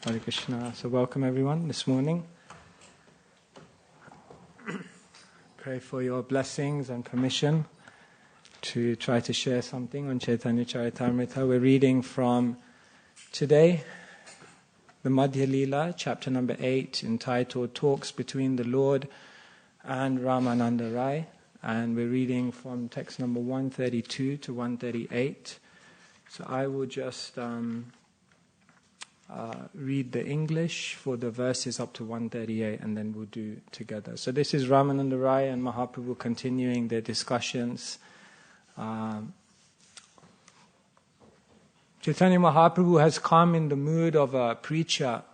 Hare Krishna. So welcome everyone this morning. Pray for your blessings and permission to try to share something on Chaitanya Charitamrita. We're reading from today the Madhya Lila, chapter number 8, entitled Talks Between the Lord and Ramananda Rai. And we're reading from text number 132 to 138. So I will just read the English for the verses up to 138 and then we'll do together. So this is Ramananda Rai and Mahaprabhu continuing their discussions. Chaitanya Mahaprabhu has come in the mood of a preacher.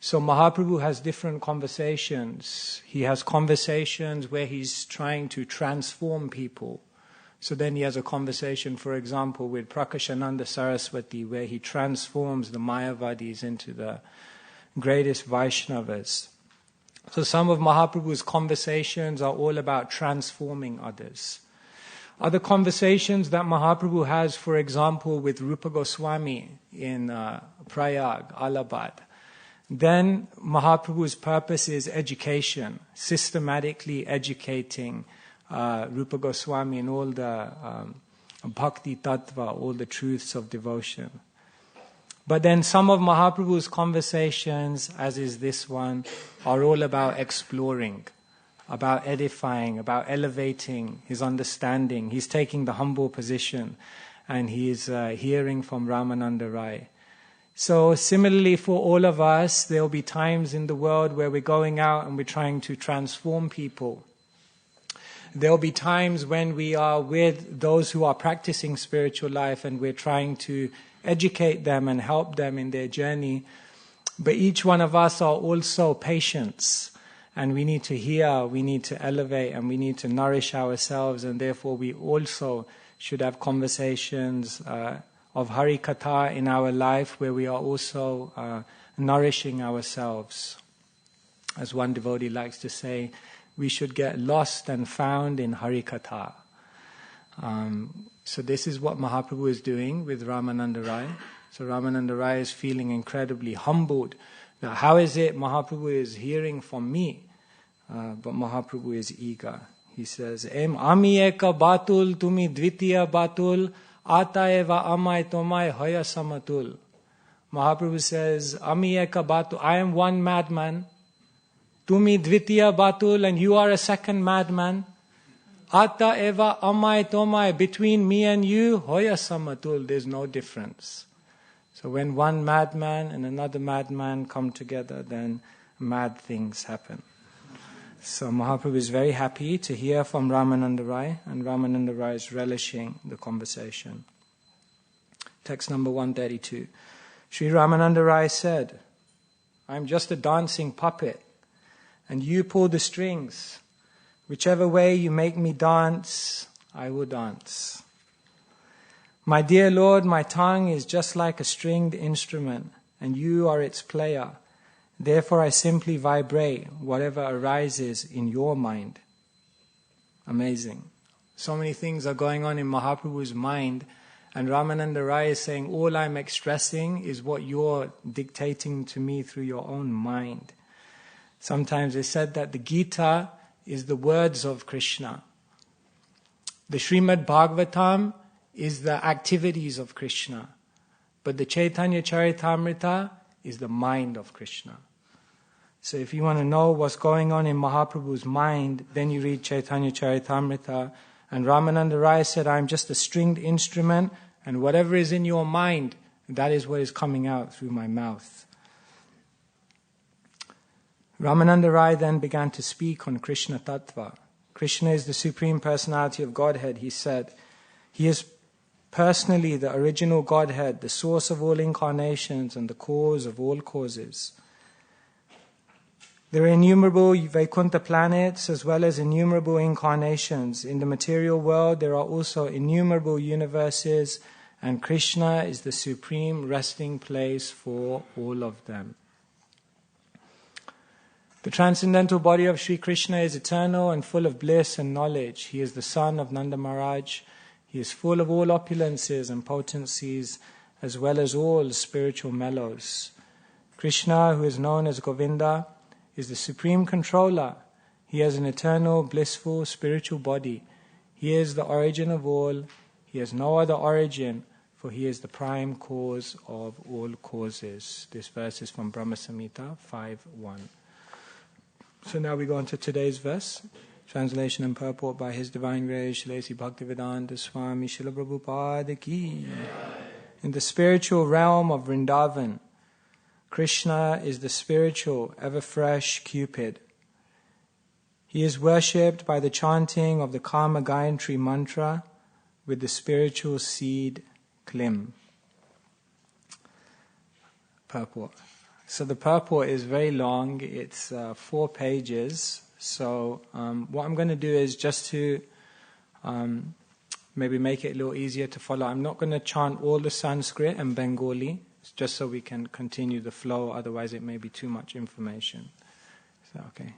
So Mahaprabhu has different conversations. He has conversations where he's trying to transform people. So then he has a conversation, for example, with Prakashananda Saraswati, where he transforms the Mayavadis into the greatest Vaishnavas. So some of Mahaprabhu's conversations are all about transforming others. Other conversations that Mahaprabhu has, for example, with Rupa Goswami in Prayag, Allahabad. Then Mahaprabhu's purpose is education, systematically educating Rupa Goswami and all the bhakti tattva, all the truths of devotion. But then some of Mahaprabhu's conversations, as is this one, are all about exploring, about edifying, about elevating his understanding. He's taking the humble position and he's hearing from Ramananda Rai. So similarly for all of us, there will be times in the world where we're going out and we're trying to transform people. There will be times when we are with those who are practicing spiritual life and we're trying to educate them and help them in their journey. But each one of us are also patients. And we need to hear, we need to elevate, and we need to nourish ourselves. And therefore we also should have conversations of Hari Katha in our life where we are also nourishing ourselves. As one devotee likes to say, we should get lost and found in Hari Katha. So this is what Mahaprabhu is doing with Ramananda Rai. So Ramananda Rai is feeling incredibly humbled. Now, how is it Mahaprabhu is hearing from me? But Mahaprabhu is eager. He says, Ami eka batul, tumi dvitiya batul, ata eva amai tomai hoya samatul. Mahaprabhu says, Ami eka batul, I am one madman. Tumi dvitiya batul, and you are a second madman. Ata eva amai tomai, between me and you, hoya samatul, there's no difference. So when one madman and another madman come together, then mad things happen. So Mahaprabhu is very happy to hear from Ramananda Rai, and Ramananda Rai is relishing the conversation. Text number 132. Sri Ramananda Rai said, I am just a dancing puppet, and you pull the strings. Whichever way you make me dance, I will dance. My dear Lord, my tongue is just like a stringed instrument, and you are its player. Therefore I simply vibrate whatever arises in your mind. Amazing. So many things are going on in Mahaprabhu's mind, and Ramananda Rai is saying, all I'm expressing is what you're dictating to me through your own mind. Sometimes it's said that the Gita is the words of Krishna. The Srimad Bhagavatam is the activities of Krishna. But the Chaitanya Charitamrita is the mind of Krishna. So if you want to know what's going on in Mahaprabhu's mind, then you read Chaitanya Charitamrita. And Ramananda Rai said, I'm just a stringed instrument, and whatever is in your mind, that is what is coming out through my mouth. Ramananda Rai then began to speak on Krishna Tattva. Krishna is the Supreme Personality of Godhead, he said. He is personally the original Godhead, the source of all incarnations and the cause of all causes. There are innumerable Vaikuntha planets as well as innumerable incarnations. In the material world there are also innumerable universes, and Krishna is the supreme resting place for all of them. The transcendental body of Sri Krishna is eternal and full of bliss and knowledge. He is the son of Nanda Maharaj. He is full of all opulences and potencies, as well as all spiritual mellows. Krishna, who is known as Govinda, is the supreme controller. He has an eternal, blissful, spiritual body. He is the origin of all. He has no other origin, for he is the prime cause of all causes. This verse is from Brahma Samhita 5.1. So now we go on to today's verse. Translation and purport by His Divine Grace, Sri Bhaktivedanta Swami Srila Prabhupada Ki. In the spiritual realm of Vrindavan, Krishna is the spiritual, ever-fresh Cupid. He is worshipped by the chanting of the Kama Gayatri mantra with the spiritual seed Klim. Purport. So the purport is very long. It's 4 pages. So what I'm going to do is just to maybe make it a little easier to follow. I'm not going to chant all the Sanskrit and Bengali, just so we can continue the flow. Otherwise, it may be too much information. So okay,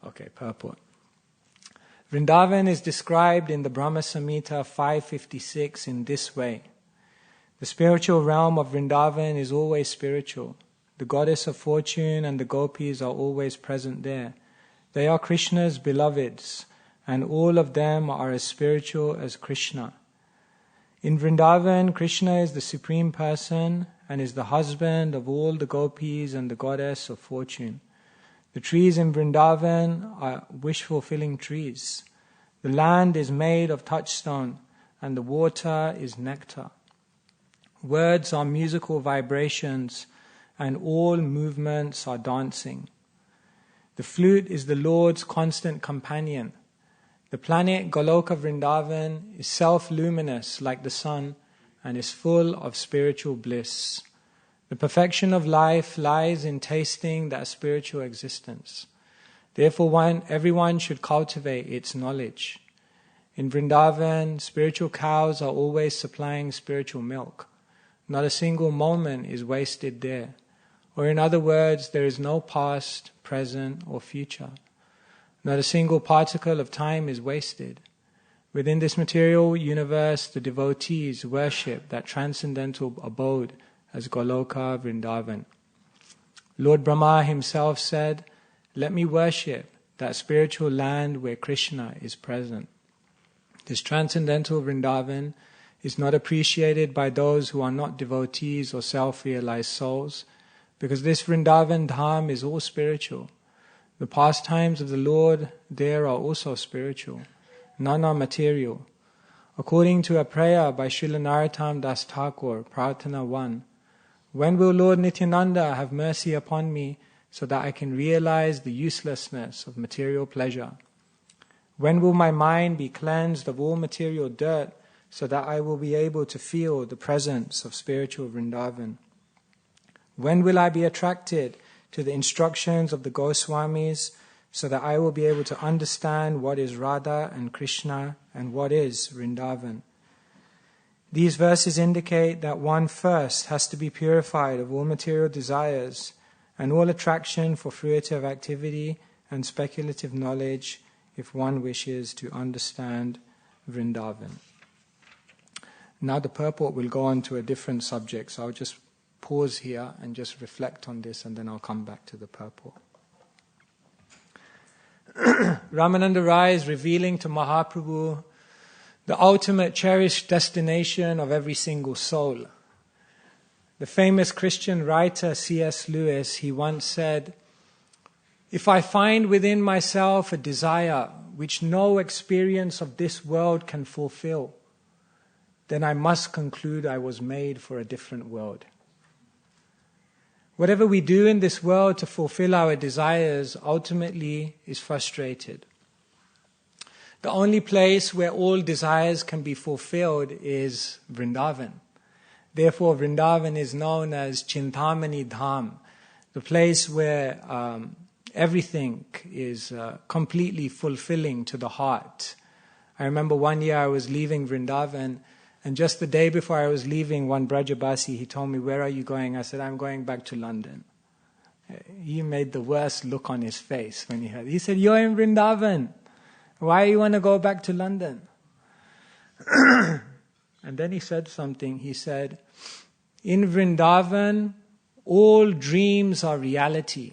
okay. Purport. Vrindavan is described in the Brahma Samhita 556 in this way. The spiritual realm of Vrindavan is always spiritual. The goddess of fortune and the gopis are always present there. They are Krishna's beloveds, and all of them are as spiritual as Krishna. In Vrindavan, Krishna is the supreme person and is the husband of all the gopis and the goddess of fortune. The trees in Vrindavan are wish-fulfilling trees. The land is made of touchstone, and the water is nectar. Words are musical vibrations, and all movements are dancing. The flute is the Lord's constant companion. The planet Goloka Vrindavan is self-luminous like the sun and is full of spiritual bliss. The perfection of life lies in tasting that spiritual existence. Therefore, everyone should cultivate its knowledge. In Vrindavan, spiritual cows are always supplying spiritual milk. Not a single moment is wasted there. Or in other words, there is no past, present, or future. Not a single particle of time is wasted. Within this material universe, the devotees worship that transcendental abode as Goloka Vrindavan. Lord Brahma himself said, "Let me worship that spiritual land where Krishna is present." This transcendental Vrindavan is not appreciated by those who are not devotees or self-realized souls, because this Vrindavan Dham is all spiritual. The pastimes of the Lord there are also spiritual. None are material. According to a prayer by Srila Narottam Das Thakur, Prarthana 1, when will Lord Nityananda have mercy upon me so that I can realize the uselessness of material pleasure? When will my mind be cleansed of all material dirt so that I will be able to feel the presence of spiritual Vrindavan? When will I be attracted to the instructions of the Goswamis so that I will be able to understand what is Radha and Krishna and what is Vrindavan? These verses indicate that one first has to be purified of all material desires and all attraction for fruitive activity and speculative knowledge if one wishes to understand Vrindavan. Now the purport will go on to a different subject, so I'll just pause here and just reflect on this, and then I'll come back to the purport. Ramananda Rai is revealing to Mahaprabhu the ultimate cherished destination of every single soul. The famous Christian writer C.S. Lewis, he once said, "If I find within myself a desire which no experience of this world can fulfill, then I must conclude I was made for a different world." Whatever we do in this world to fulfill our desires ultimately is frustrated. The only place where all desires can be fulfilled is Vrindavan. Therefore, Vrindavan is known as Chintamani Dham, the place where everything is completely fulfilling to the heart. I remember one year I was leaving Vrindavan, and just the day before I was leaving, one Brajabasi, he told me, "Where are you going?" I said, "I'm going back to London." He made the worst look on his face when he heard it. He said, "You're in Vrindavan. Why do you want to go back to London?" And then he said something. He said, "In Vrindavan, all dreams are reality.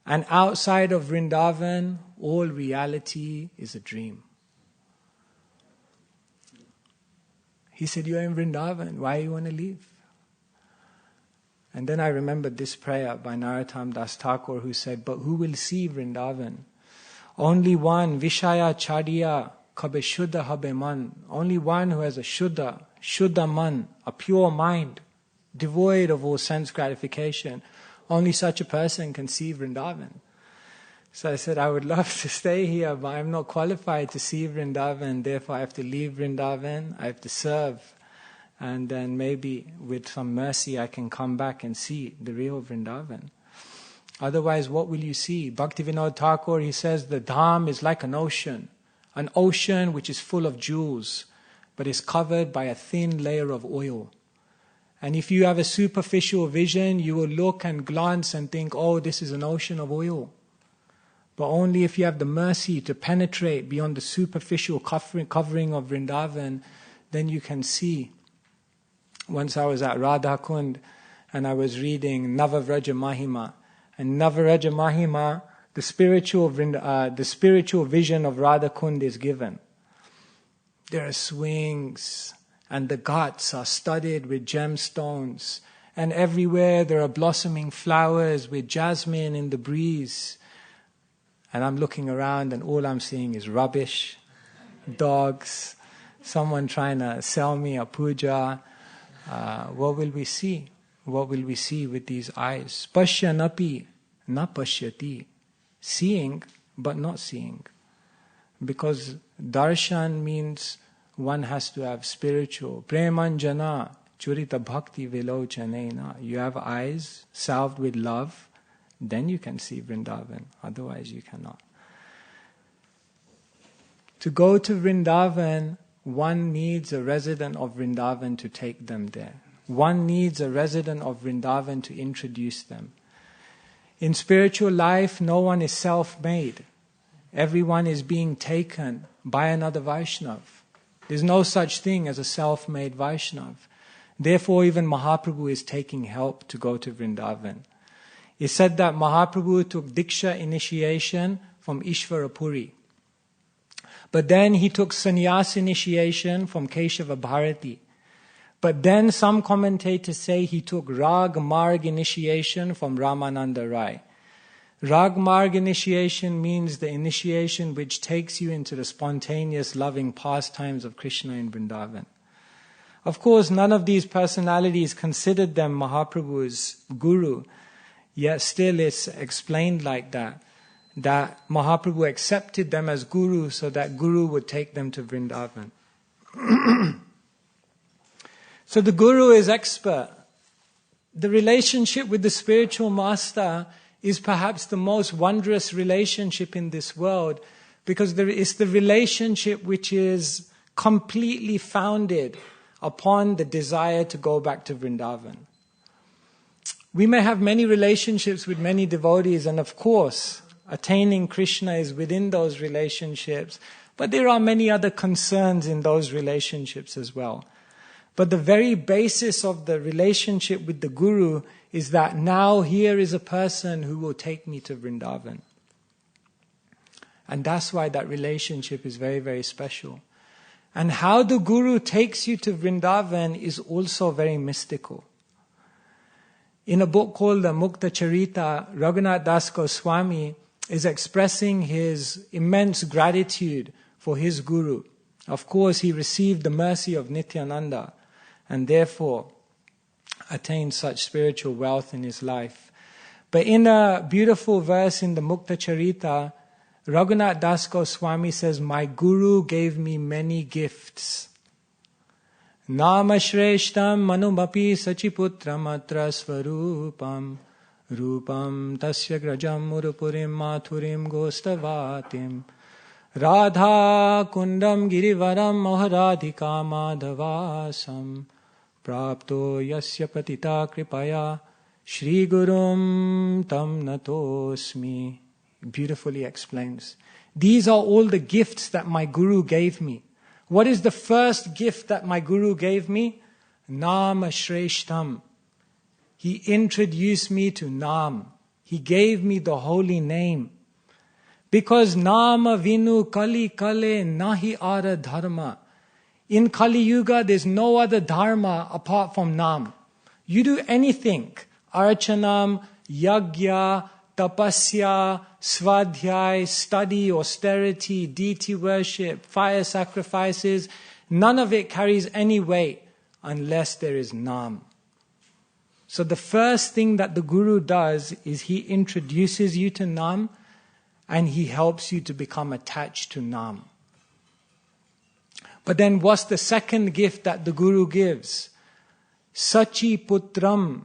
And outside of Vrindavan, all reality is a dream. He said, you're in Vrindavan, why do you want to leave? And then I remembered this prayer by Narottam Das Thakur, who said, but who will see Vrindavan? Only one, Vishaya Chadiya Kabe Shuddha Habe Man. Only one who has a Shuddha Man, a pure mind, devoid of all sense gratification. Only such a person can see Vrindavan. So I said, I would love to stay here, but I'm not qualified to see Vrindavan. Therefore, I have to leave Vrindavan. I have to serve. And then maybe with some mercy, I can come back and see the real Vrindavan. Otherwise, what will you see? Bhaktivinoda Thakur, he says, the Dham is like an ocean which is full of jewels, but is covered by a thin layer of oil. And if you have a superficial vision, you will look and glance and think, oh, this is an ocean of oil. But only if you have the mercy to penetrate beyond the superficial covering of Vrindavan, then you can see. Once I was at Radha Kund and I was reading Navavraja Mahima. And Navavraja Mahima, the spiritual vision of Radha Kund is given. There are swings, and the ghats are studded with gemstones, and everywhere there are blossoming flowers with jasmine in the breeze. And I'm looking around and all I'm seeing is rubbish, dogs, someone trying to sell me a puja. What will we see? What will we see with these eyes? Pashyanapi na pashyati. Seeing, but not seeing. Because darshan means one has to have spiritual. Premanjana churita bhakti vilochanena. You have eyes salved with love, then you can see Vrindavan. Otherwise you cannot. To go to Vrindavan, one needs a resident of Vrindavan to take them there. One needs a resident of Vrindavan to introduce them. In spiritual life, no one is self-made. Everyone is being taken by another Vaishnav. There's no such thing as a self-made Vaishnav. Therefore, even Mahaprabhu is taking help to go to Vrindavan. It's said that Mahaprabhu took Diksha initiation from Ishvarapuri. But then he took sannyas initiation from Keshava Bharati. But then some commentators say he took Rag Marg initiation from Ramananda Rai. Rag Marg initiation means the initiation which takes you into the spontaneous loving pastimes of Krishna in Vrindavan. Of course, none of these personalities considered them Mahaprabhu's guru, yet still it's explained like that Mahaprabhu accepted them as guru so that guru would take them to Vrindavan. So the guru is expert. The relationship with the spiritual master is perhaps the most wondrous relationship in this world, because it's the relationship which is completely founded upon the desire to go back to Vrindavan. We may have many relationships with many devotees, and of course, attaining Krishna is within those relationships, but there are many other concerns in those relationships as well. But the very basis of the relationship with the Guru is that now here is a person who will take me to Vrindavan. And that's why that relationship is very, very special. And how the Guru takes you to Vrindavan is also very mystical. In a book called the Mukta Charita, Raghunath Das Goswami is expressing his immense gratitude for his Guru. Of course, he received the mercy of Nityananda and therefore attained such spiritual wealth in his life. But in a beautiful verse in the Mukta Charita, Raghunath Das Goswami says, "My Guru gave me many gifts. Nama shreshtam manumapi sachiputram atra svarupam rupam tasya grajam murupurim mathurim gostavatim radha kundam girivaram maharadhika madhavasam prapto yasya patita kripaya shri gurum tam natosmi." Beautifully explains. These are all the gifts that my Guru gave me. What is the first gift that my Guru gave me? Nama Shreshtam. He introduced me to Nam. He gave me the holy name. Because Nama Vinu Kali Kale Nahi Ara Dharma. In Kali Yuga, there's no other dharma apart from Nam. You do anything, Archanam, Yagya, Tapasya, Svadhyay, study, austerity, deity worship, fire sacrifices, none of it carries any weight unless there is Nam. So the first thing that the Guru does is he introduces you to Nam and he helps you to become attached to Nam. But then what's the second gift that the Guru gives? Sachi Putram.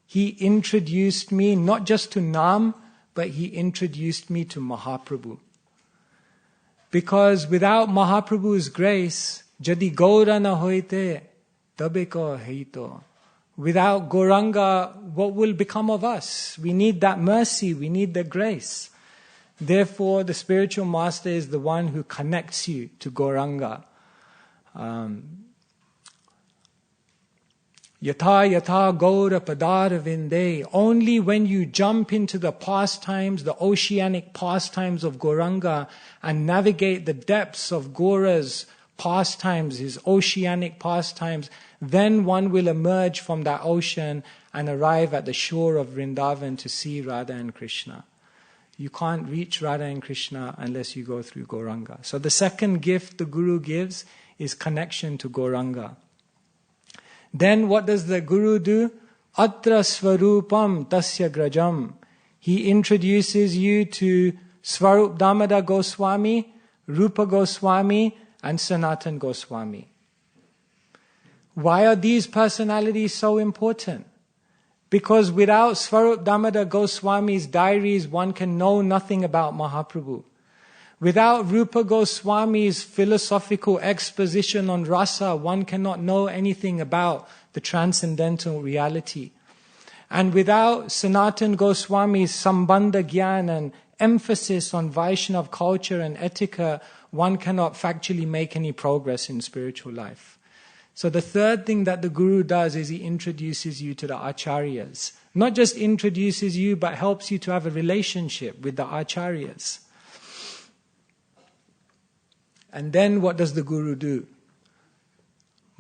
He introduced me not just to Nam, but he introduced me to Mahaprabhu. Because without Mahaprabhu's grace, Jadi Gaura na hoite, tabe ko heito. Without Gauranga, what will become of us? We need that mercy, we need the grace. Therefore, the spiritual master is the one who connects you to Gauranga. Yatha yatha gaura padara vinde. Only when you jump into the pastimes, the oceanic pastimes of Gauranga and navigate the depths of Gaura's pastimes, his oceanic pastimes, then one will emerge from that ocean and arrive at the shore of Vrindavan to see Radha and Krishna. You can't reach Radha and Krishna unless you go through Gauranga. So the second gift the Guru gives is connection to Gauranga. Then what does the Guru do? Atra Svarupam Tasya Grajam. He introduces you to Swarup Damodar Goswami, Rupa Goswami, and Sanatan Goswami. Why are these personalities so important? Because without Swarup Damodar Goswami's diaries, one can know nothing about Mahaprabhu. Without Rupa Goswami's philosophical exposition on rasa, one cannot know anything about the transcendental reality. And without Sanatan Goswami's Sambandha Gyan and emphasis on Vaishnav culture and etiquette, one cannot factually make any progress in spiritual life. So the third thing that the Guru does is he introduces you to the Acharyas. Not just introduces you, but helps you to have a relationship with the Acharyas. And then what does the Guru do?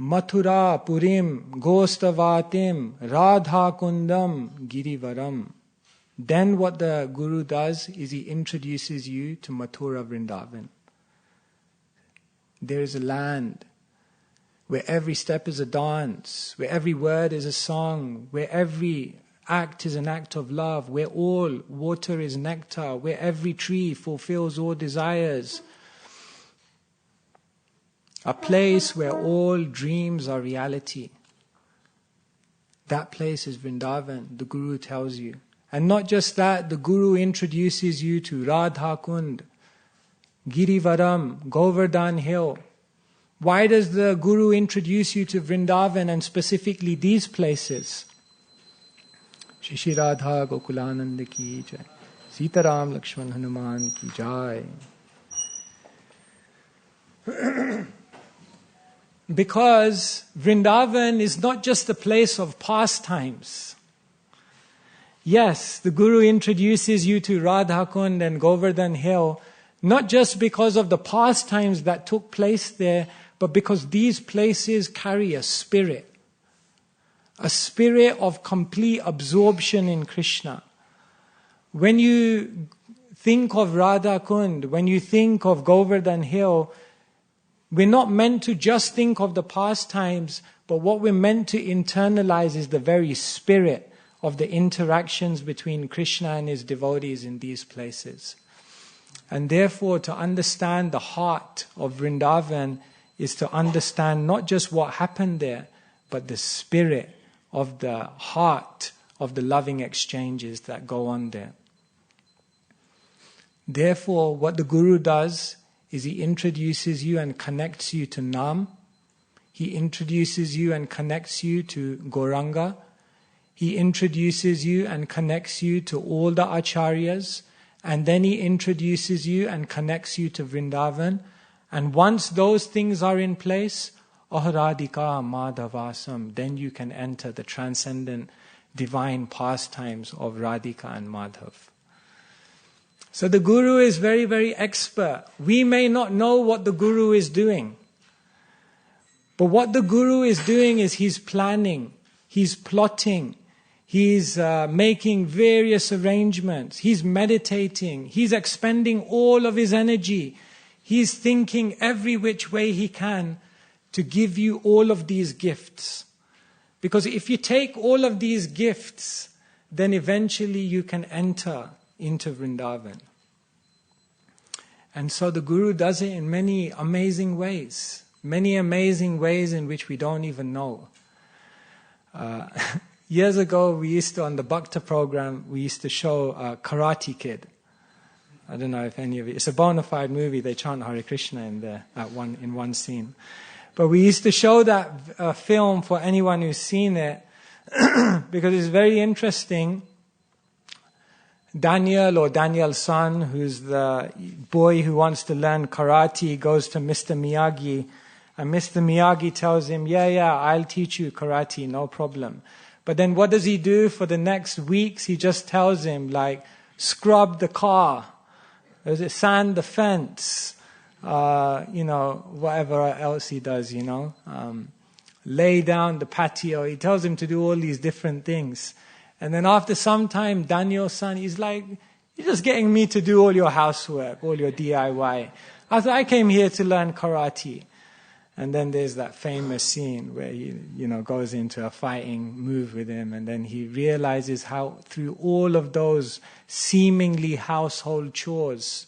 Mathura Purim Gostavatim Radha Kundam Girivaram. Then what the Guru does is he introduces you to Mathura Vrindavan. There is a land where every step is a dance, where every word is a song, where every act is an act of love, where all water is nectar, where every tree fulfills all desires. A place where all dreams are reality. That place is Vrindavan, the Guru tells you. And not just that, the Guru introduces you to Radha Kund, Girivaram, Govardhan Hill. Why does the Guru introduce you to Vrindavan and specifically these places? Shishi Radha Gokulananda ki jai. Sitaram Lakshman Hanuman ki jai. Because Vrindavan is not just a place of pastimes. Yes, the Guru introduces you to Radha Kund and Govardhan Hill, not just because of the pastimes that took place there, but because these places carry a spirit of complete absorption in Krishna. When you think of Radha Kund, when you think of Govardhan Hill, we're not meant to just think of the pastimes, but what we're meant to internalize is the very spirit of the interactions between Krishna and his devotees in these places. And therefore, to understand the heart of Vrindavan is to understand not just what happened there, but the spirit of the heart of the loving exchanges that go on there. Therefore, what the Guru does is he introduces you and connects you to Nam. He introduces you and connects you to Gauranga. He introduces you and connects you to all the Acharyas. And then he introduces you and connects you to Vrindavan. And once those things are in place, Aharadika Madhavasam, then you can enter the transcendent divine pastimes of Radhika and Madhav. So the Guru is very, very expert. We may not know what the Guru is doing. But what the Guru is doing is he's planning, he's plotting, he's making various arrangements, he's meditating, he's expending all of his energy, he's thinking every which way he can to give you all of these gifts. Because if you take all of these gifts, then eventually you can enter into Vrindavan. And so the Guru does it in many amazing ways in which we don't even know. Years ago, we used to, on the Bhakta program, we used to show Karate Kid. I don't know if any of you, it's a bona fide movie, they chant Hare Krishna in there in one scene. But we used to show that film for anyone who's seen it because it's very interesting. Daniel's son, who's the boy who wants to learn karate, goes to Mr. Miyagi, and Mr. Miyagi tells him, yeah, I'll teach you karate, no problem. But then what does he do for the next weeks? He just tells him, scrub the car, sand the fence, whatever else he does, lay down the patio. He tells him to do all these different things. And then after some time, Daniel's son, he's like, you're just getting me to do all your housework, all your DIY. I came here to learn karate. And then there's that famous scene where he, goes into a fighting move with him, and then he realizes how through all of those seemingly household chores,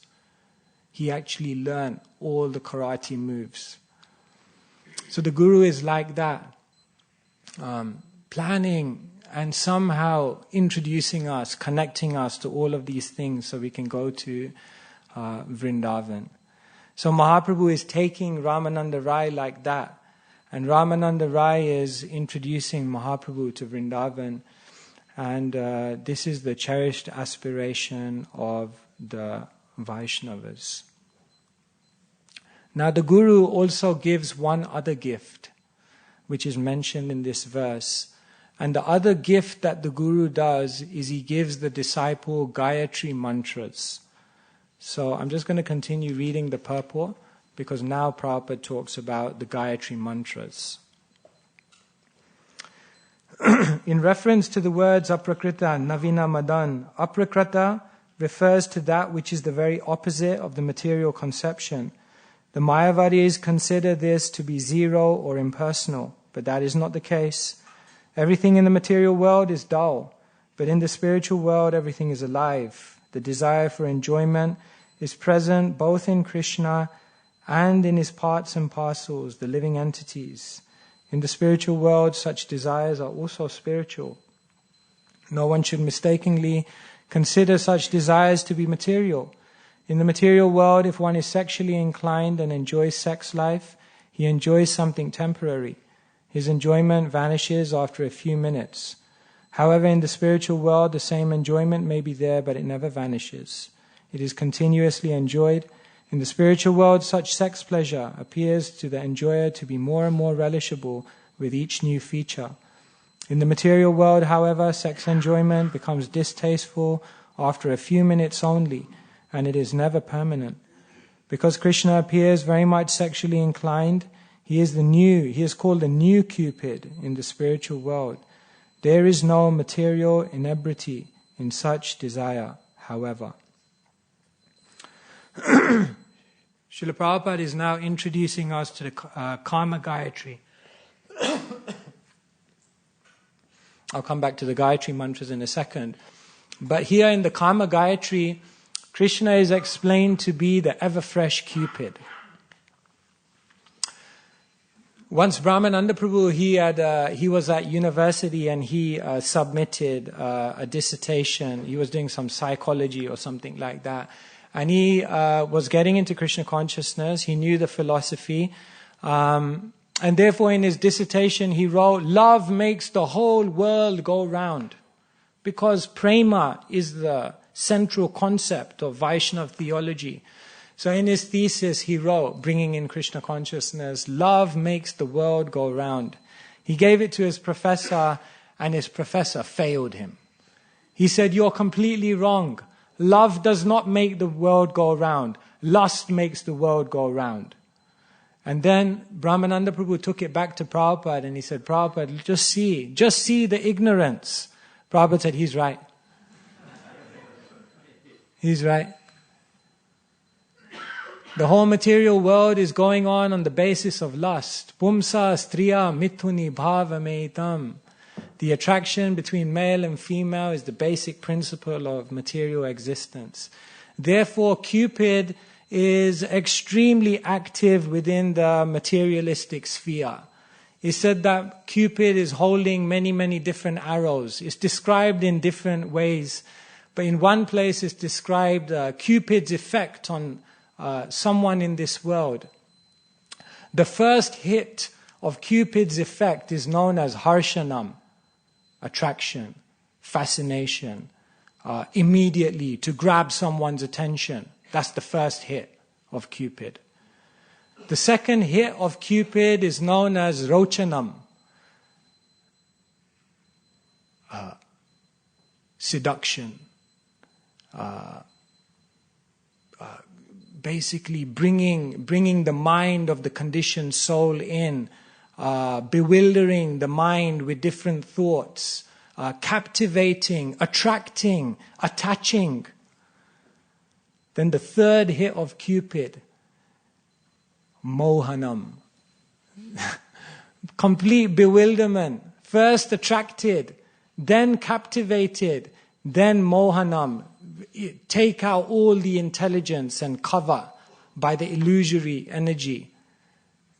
he actually learned all the karate moves. So the Guru is like that, planning and somehow introducing us, connecting us to all of these things so we can go to Vrindavan. So Mahaprabhu is taking Ramananda Rai like that. And Ramananda Rai is introducing Mahaprabhu to Vrindavan. And this is the cherished aspiration of the Vaishnavas. Now the Guru also gives one other gift, which is mentioned in this verse. And the other gift that the Guru does is he gives the disciple Gayatri mantras. So I'm just going to continue reading the purport because now Prabhupada talks about the Gayatri mantras. In reference to the words aprakrita, navina madan, aprakrita refers to that which is the very opposite of the material conception. The Mayavadis consider this to be zero or impersonal, but that is not the case. Everything in the material world is dull, but in the spiritual world everything is alive. The desire for enjoyment is present both in Krishna and in his parts and parcels, the living entities. In the spiritual world, such desires are also spiritual. No one should mistakenly consider such desires to be material. In the material world, if one is sexually inclined and enjoys sex life, he enjoys something temporary. His enjoyment vanishes after a few minutes. However, in the spiritual world, the same enjoyment may be there, but it never vanishes. It is continuously enjoyed. In the spiritual world, such sex pleasure appears to the enjoyer to be more and more relishable with each new feature. In the material world, however, sex enjoyment becomes distasteful after a few minutes only, and it is never permanent. Because Krishna appears very much sexually inclined, he is called the new Cupid in the spiritual world. There is no material inebriety in such desire, however. Srila Prabhupada is now introducing us to the Karma Gayatri. I'll come back to the Gayatri mantras in a second. But here in the Karma Gayatri, Krishna is explained to be the ever-fresh Cupid. Once Brahmananda Prabhu, he was at university and he submitted a dissertation. He was doing some psychology or something like that. And he was getting into Krishna consciousness. He knew the philosophy. And therefore in his dissertation he wrote, love makes the whole world go round. Because prema is the central concept of Vaishnava theology. So in his thesis he wrote, bringing in Krishna consciousness, love makes the world go round. He gave it to his professor and his professor failed him. He said, "You're completely wrong. Love does not make the world go round. Lust makes the world go round." And then Brahmananda Prabhu took it back to Prabhupada and he said, "Prabhupada, just see the ignorance." Prabhupada said, "He's right. He's right." The whole material world is going on the basis of lust. Pumsa striya mithuni bhavameitam. The attraction between male and female is the basic principle of material existence. Therefore, Cupid is extremely active within the materialistic sphere. It's said that Cupid is holding many, many different arrows. It's described in different ways. But in one place it's described Cupid's effect on someone in this world. The first hit of Cupid's effect is known as harshanam, attraction, fascination, immediately to grab someone's attention. That's the first hit of Cupid. The second hit of Cupid is known as rochanam, seduction, basically bringing the mind of the conditioned soul in, bewildering the mind with different thoughts, captivating, attracting, attaching. Then the third hit of Cupid, mohanam, complete bewilderment. First attracted, then captivated, then mohanam. Take out all the intelligence and cover by the illusory energy.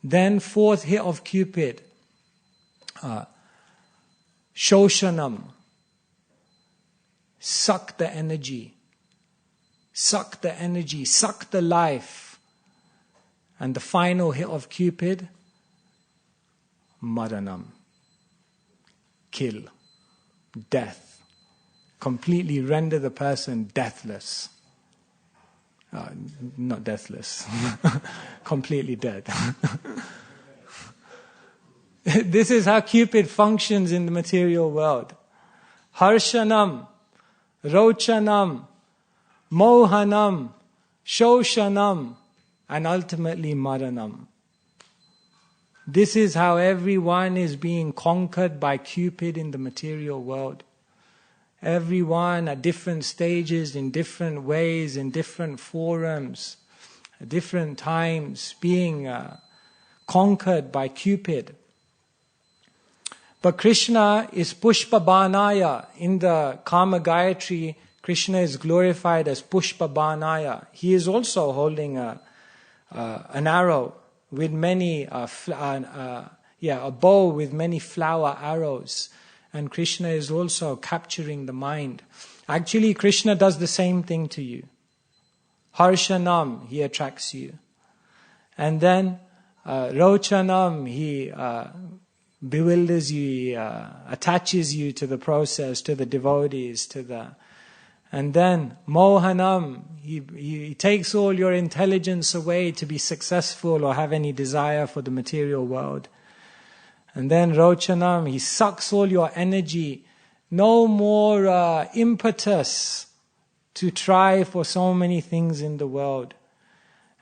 Then fourth hit of Cupid, shoshanam, suck the energy, suck the life. And the final hit of Cupid, maranam, kill, death, completely render the person deathless. Not deathless, completely dead. This is how Cupid functions in the material world. Harshanam, rochanam, mohanam, shoshanam, and ultimately maranam. This is how everyone is being conquered by Cupid in the material world. Everyone at different stages, in different ways, in different forums, at different times, being conquered by Cupid. But Krishna is Pushpa Banaya. In the Kama Gayatri, Krishna is glorified as Pushpa Banaya. He is also holding an arrow with many, a bow with many flower arrows. And Krishna is also capturing the mind. Actually, Krishna does the same thing to you. Harshanam, he attracts you. And then Rochanam, he bewilders you, he attaches you to the process, to the devotees, and then Mohanam, he takes all your intelligence away to be successful or have any desire for the material world. And then Rochanam, he sucks all your energy. No more impetus to try for so many things in the world.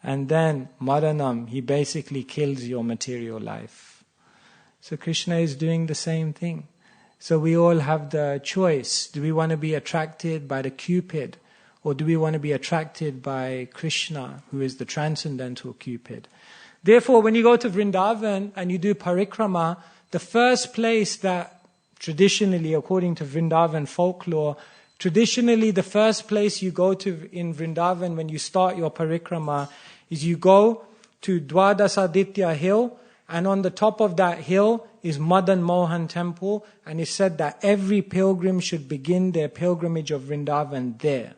And then Maranam, he basically kills your material life. So Krishna is doing the same thing. So we all have the choice. Do we want to be attracted by the Cupid? Or do we want to be attracted by Krishna, who is the transcendental Cupid? Therefore, when you go to Vrindavan and you do parikrama, the first place that traditionally, according to Vrindavan folklore, traditionally the first place you go to in Vrindavan when you start your parikrama is you go to Dwadasaditya hill, and on the top of that hill is Madan Mohan temple, and it's said that every pilgrim should begin their pilgrimage of Vrindavan there.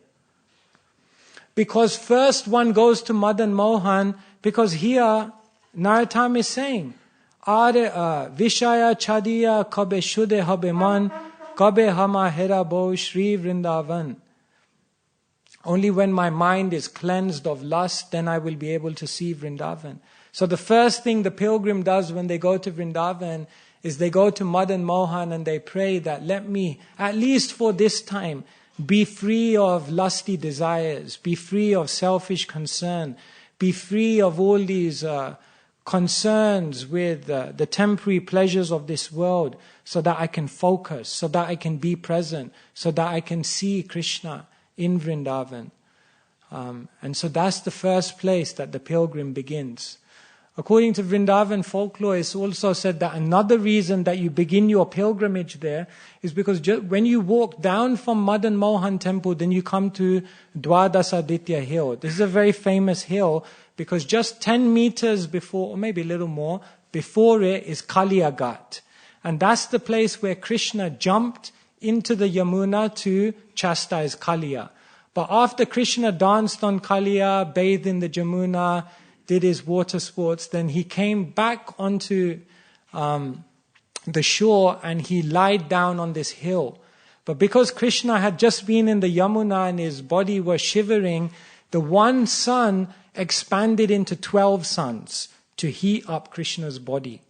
Because first one goes to Madan Mohan, because here Narottam is saying, Vishaya chadiya kabe shude habe man, kabe hama hera bo Shri Vrindavan. Only when my mind is cleansed of lust, then I will be able to see Vrindavan. So the first thing the pilgrim does when they go to Vrindavan is they go to Madan Mohan and they pray that let me, at least for this time, be free of lusty desires, be free of selfish concern, be free of all these concerns with the temporary pleasures of this world, so that I can focus, so that I can be present, so that I can see Krishna in Vrindavan. And so that's the first place that the pilgrim begins. According to Vrindavan folklore, it's also said that another reason that you begin your pilgrimage there is because when you walk down from Madan Mohan temple, then you come to Dwadasaditya hill. This is a very famous hill because just 10 meters before, or maybe a little more, before it is Kaliya Ghat. And that's the place where Krishna jumped into the Yamuna to chastise Kaliya. But after Krishna danced on Kaliya, bathed in the Jamuna, did his water sports, then he came back onto the shore and he lied down on this hill. But because Krishna had just been in the Yamuna and his body was shivering, the one sun expanded into 12 suns to heat up Krishna's body.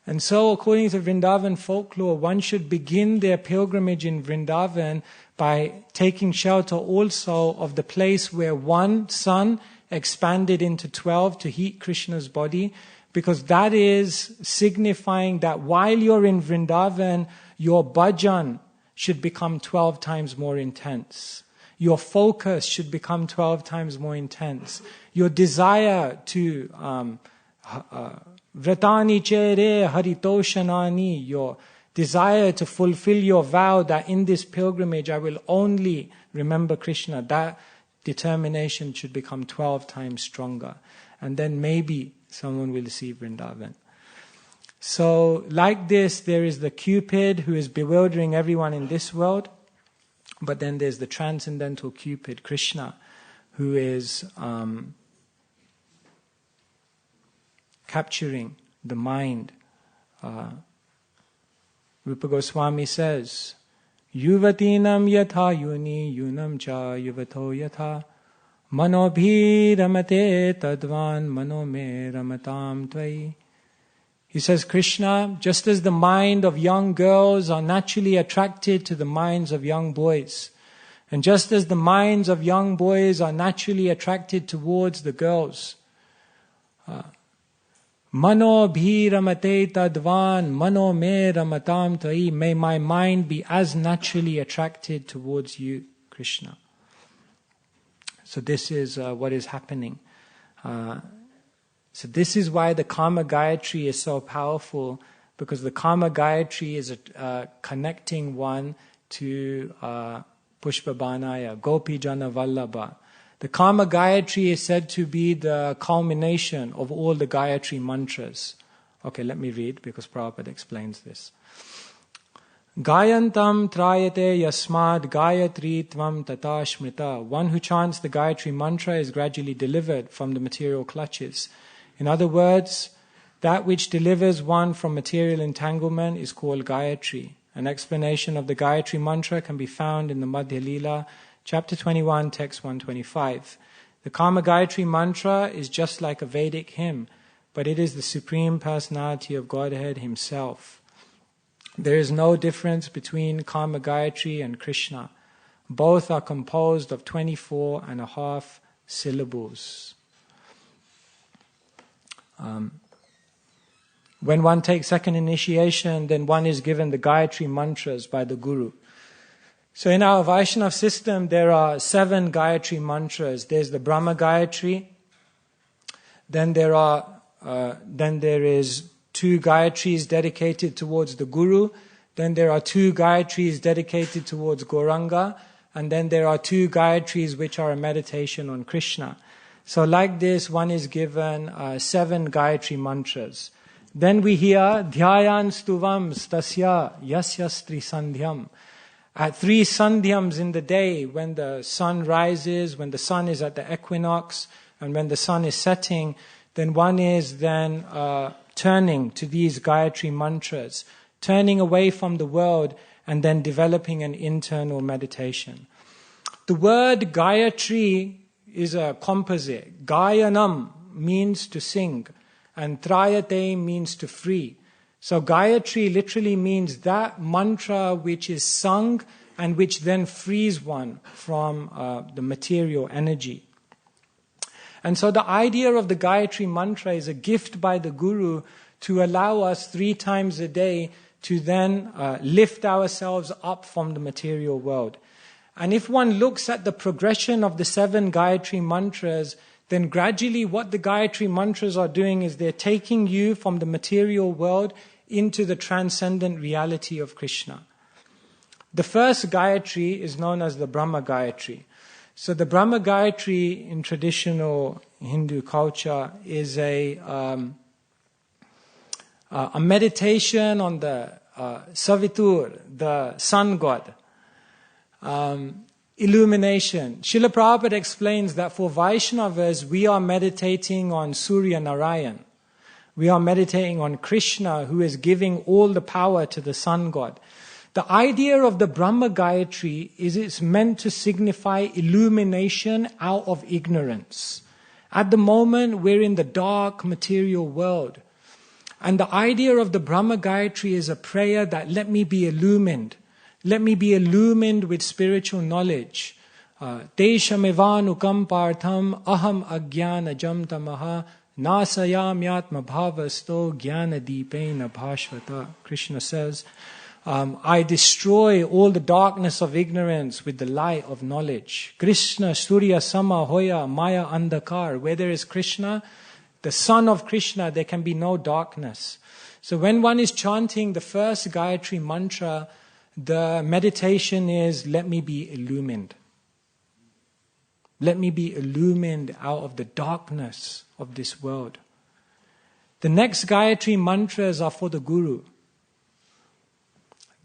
And so, according to Vrindavan folklore, one should begin their pilgrimage in Vrindavan by taking shelter also of the place where one sun expanded into 12 to heat Krishna's body, because that is signifying that while you're in Vrindavan, your bhajan should become 12 times more intense. Your focus should become 12 times more intense. Your desire to Vratani chere haritoshanani, your desire to fulfill your vow that in this pilgrimage I will only remember Krishna, that determination should become 12 times stronger. And then maybe someone will see Vrindavan. So like this, there is the Cupid who is bewildering everyone in this world. But then there's the transcendental Cupid, Krishna, who is capturing the mind. Rupa Goswami says, Yuvatinam yatha yuni yunam cha yuvato yatha manobhi ramate tadvan manome ramatam tvai. He says, Krishna, just as the mind of young girls are naturally attracted to the minds of young boys, and just as the minds of young boys are naturally attracted towards the girls, Mano bhi ramate tadvan, mano me ramatam tvai. May my mind be as naturally attracted towards you, Krishna. So this is what is happening. So this is why the Kama Gayatri is so powerful, because the Kama Gayatri is connecting one to Pushpa Banaya, Gopi Jana Vallabha. The Kama Gayatri is said to be the culmination of all the Gayatri mantras. Okay, let me read because Prabhupada explains this. Gayantam trayate yasmad gayatri tvam tata shmrita. One who chants the Gayatri mantra is gradually delivered from the material clutches. In other words, that which delivers one from material entanglement is called Gayatri. An explanation of the Gayatri mantra can be found in the Madhya Lila, chapter 21, text 125. The Kama Gayatri mantra is just like a Vedic hymn, but it is the Supreme Personality of Godhead Himself. There is no difference between Kama Gayatri and Krishna. Both are composed of 24 and a half syllables. When one takes second initiation, then one is given the Gayatri mantras by the Guru. So in our Vaishnav system, there are 7 Gayatri mantras. There's the Brahma Gayatri. Then there is 2 Gayatris dedicated towards the Guru. Then there are 2 Gayatris dedicated towards Gauranga. And then there are 2 Gayatris which are a meditation on Krishna. So like this, one is given 7 Gayatri mantras. Then we hear Dhyayan Stuvam Stasya Yasyastri Sandhyam. At 3 sandhyams in the day, when the sun rises, when the sun is at the equinox, and when the sun is setting, then one is then turning to these Gayatri mantras, turning away from the world, and then developing an internal meditation. The word Gayatri is a composite. Gayanam means to sing, and Trayate means to free. So Gayatri literally means that mantra which is sung and which then frees one from the material energy. And so the idea of the Gayatri mantra is a gift by the Guru to allow us 3 times a day to then lift ourselves up from the material world. And if one looks at the progression of the 7 Gayatri mantras, then gradually what the Gayatri mantras are doing is they're taking you from the material world into the transcendent reality of Krishna. The first Gayatri is known as the Brahma Gayatri. So the Brahma Gayatri in traditional Hindu culture is a meditation on the Savitur, the sun god. Illumination. Srila Prabhupada explains that for Vaishnavas, we are meditating on Surya Narayan. We are meditating on Krishna, who is giving all the power to the sun god. The idea of the Brahma Gayatri is it's meant to signify illumination out of ignorance. At the moment, we're in the dark material world. And the idea of the Brahma Gayatri is a prayer that let me be illumined. Let me be illumined with spiritual knowledge. Teshamevanu partham aham agyana jam tamaha nasayamyatma bhavasto jnana deepena bhashvata. Krishna says, I destroy all the darkness of ignorance with the light of knowledge. Krishna surya sama hoya maya andakar. Where there is Krishna, the son of Krishna, there can be no darkness. So when one is chanting the first Gayatri mantra, the meditation is, let me be illumined. Let me be illumined out of the darkness of this world. The next Gayatri mantras are for the Guru.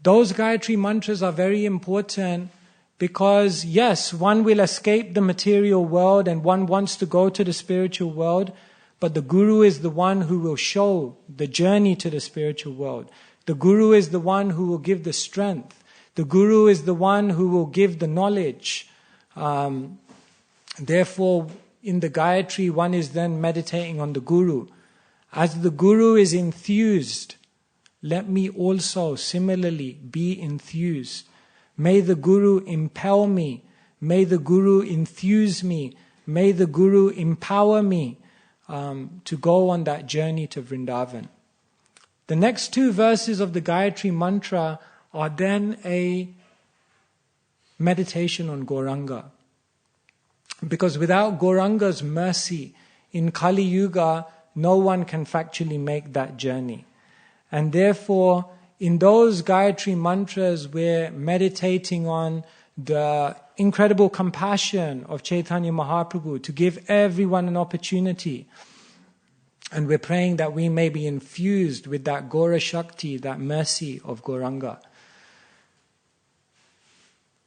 Those Gayatri mantras are very important because, yes, one will escape the material world and one wants to go to the spiritual world, but the Guru is the one who will show the journey to the spiritual world. The Guru is the one who will give the strength. The Guru is the one who will give the knowledge. Therefore, in the Gayatri, one is then meditating on the Guru. As the Guru is enthused, let me also similarly be enthused. May the Guru impel me. May the Guru enthuse me. May the Guru empower me to go on that journey to Vrindavan. The next 2 verses of the Gayatri mantra are then a meditation on Gauranga. Because without Gauranga's mercy in Kali Yuga, no one can factually make that journey. And therefore, in those Gayatri mantras, we're meditating on the incredible compassion of Chaitanya Mahaprabhu to give everyone an opportunity. And we're praying that we may be infused with that Gaura Shakti, that mercy of Gauranga.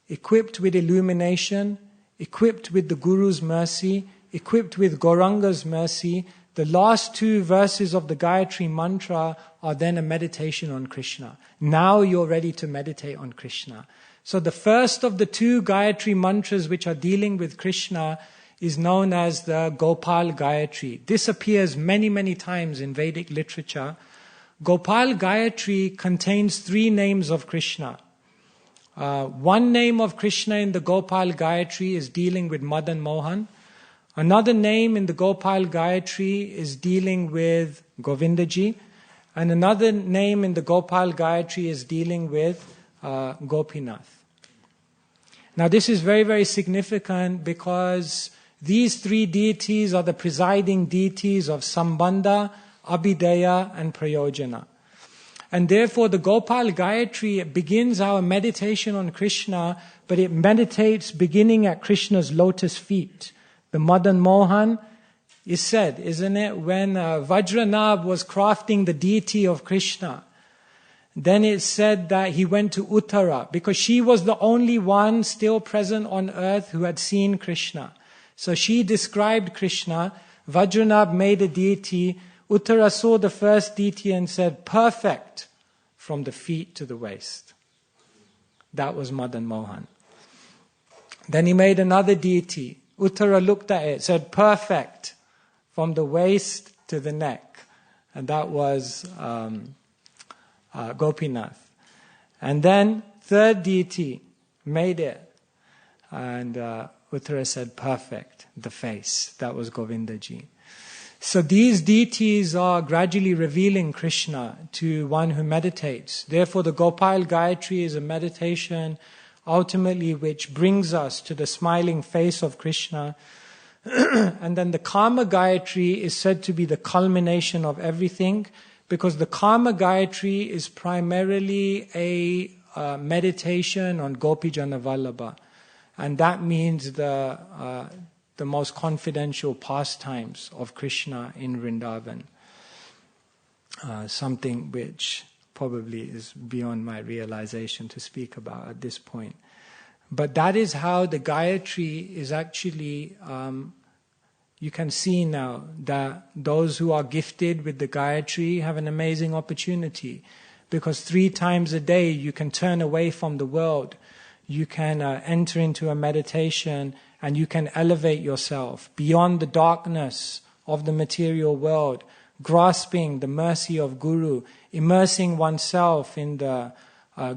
Equipped with illumination, equipped with the Guru's mercy, equipped with Gauranga's mercy, the last 2 verses of the Gayatri mantra are then a meditation on Krishna. Now you're ready to meditate on Krishna. So the first of the 2 Gayatri mantras which are dealing with Krishna is known as the Gopal Gayatri. This appears many, many times in Vedic literature. Gopal Gayatri contains 3 names of Krishna. One name of Krishna in the Gopal Gayatri is dealing with Madan Mohan. Another name in the Gopal Gayatri is dealing with Govindaji. And another name in the Gopal Gayatri is dealing with Gopinath. Now this is very, very significant because these 3 deities are the presiding deities of Sambandha, Abhideya and Prayojana. And therefore the Gopal Gayatri begins our meditation on Krishna, but it meditates beginning at Krishna's lotus feet. The Madan Mohan is said, isn't it? When Vajranabh was crafting the deity of Krishna, then it's said that he went to Uttara because she was the only one still present on earth who had seen Krishna. So she described Krishna. Vajranabh made a deity. Uttara saw the first deity and said, perfect from the feet to the waist. That was Madan Mohan. Then he made another deity. Uttara looked at it, said, perfect from the waist to the neck. And that was Gopinath. And then third deity made it. And Uttara said, perfect, the face. That was Govindaji. So these deities are gradually revealing Krishna to one who meditates. Therefore the Gopal Gayatri is a meditation ultimately which brings us to the smiling face of Krishna. And then the Kama Gayatri is said to be the culmination of everything, because the Kama Gayatri is primarily a meditation on Gopijana Vallabha. And that means the most confidential pastimes of Krishna in Vrindavan. Something which probably is beyond my realization to speak about at this point. But that is how the Gayatri is actually, you can see now that those who are gifted with the Gayatri have an amazing opportunity. Because 3 times a day you can turn away from the world. You can enter into a meditation and you can elevate yourself beyond the darkness of the material world, grasping the mercy of Guru, immersing oneself in the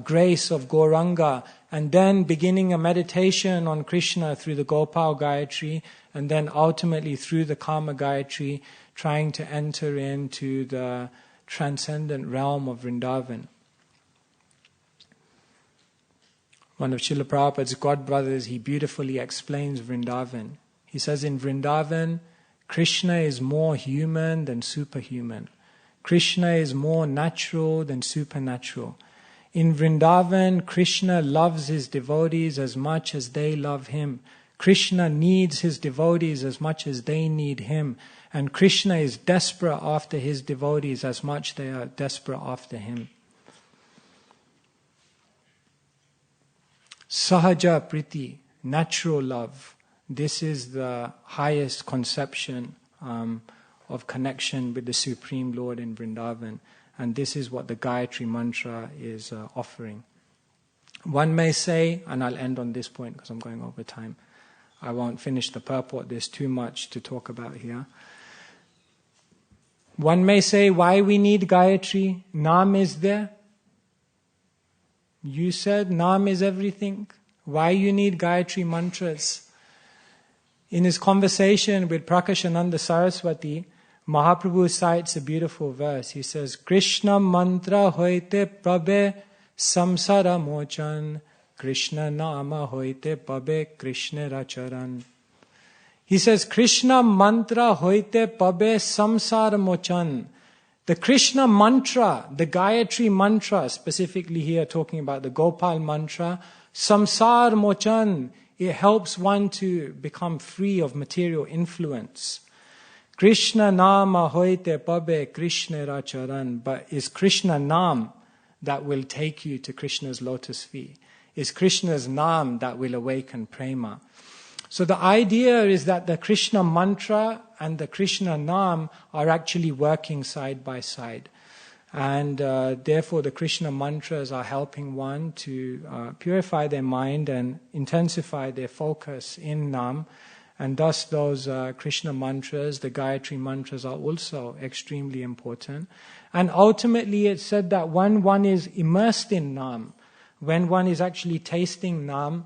grace of Gauranga, and then beginning a meditation on Krishna through the Gopal Gayatri, and then ultimately through the Kama Gayatri, trying to enter into the transcendent realm of Vrindavan. One of Srila Prabhupada's godbrothers, he beautifully explains Vrindavan. He says in Vrindavan, Krishna is more human than superhuman. Krishna is more natural than supernatural. In Vrindavan, Krishna loves his devotees as much as they love him. Krishna needs his devotees as much as they need him. And Krishna is desperate after his devotees as much they are desperate after him. Sahaja Priti, natural love. This is the highest conception of connection with the Supreme Lord in Vrindavan. And this is what the Gayatri Mantra is offering. One may say, and I'll end on this point because I'm going over time. I won't finish the purport, there's too much to talk about here. One may say, why we need Gayatri? Naam is there. You said Naam is everything. Why you need Gayatri mantras? In his conversation with Prakashananda Saraswati, Mahaprabhu cites a beautiful verse. He says, Krishna mantra hoite prabe samsara mochan, Krishna nama hoite pabe Krishna racharan. He says, Krishna mantra hoite pabe samsara mochan. The Krishna mantra, the Gayatri mantra, specifically here talking about the Gopal mantra, samsara mochan, it helps one to become free of material influence. Krishna nama hoite pabe Krishna racharan. But is Krishna Nam that will take you to Krishna's lotus feet? Is Krishna's Nam that will awaken prema? So the idea is that the Krishna mantra and the Krishna Nam are actually working side by side. And therefore the Krishna mantras are helping one to purify their mind and intensify their focus in Nam. And thus those Krishna mantras, the Gayatri mantras, are also extremely important. And ultimately it's said that when one is immersed in Nam, when one is actually tasting Nam,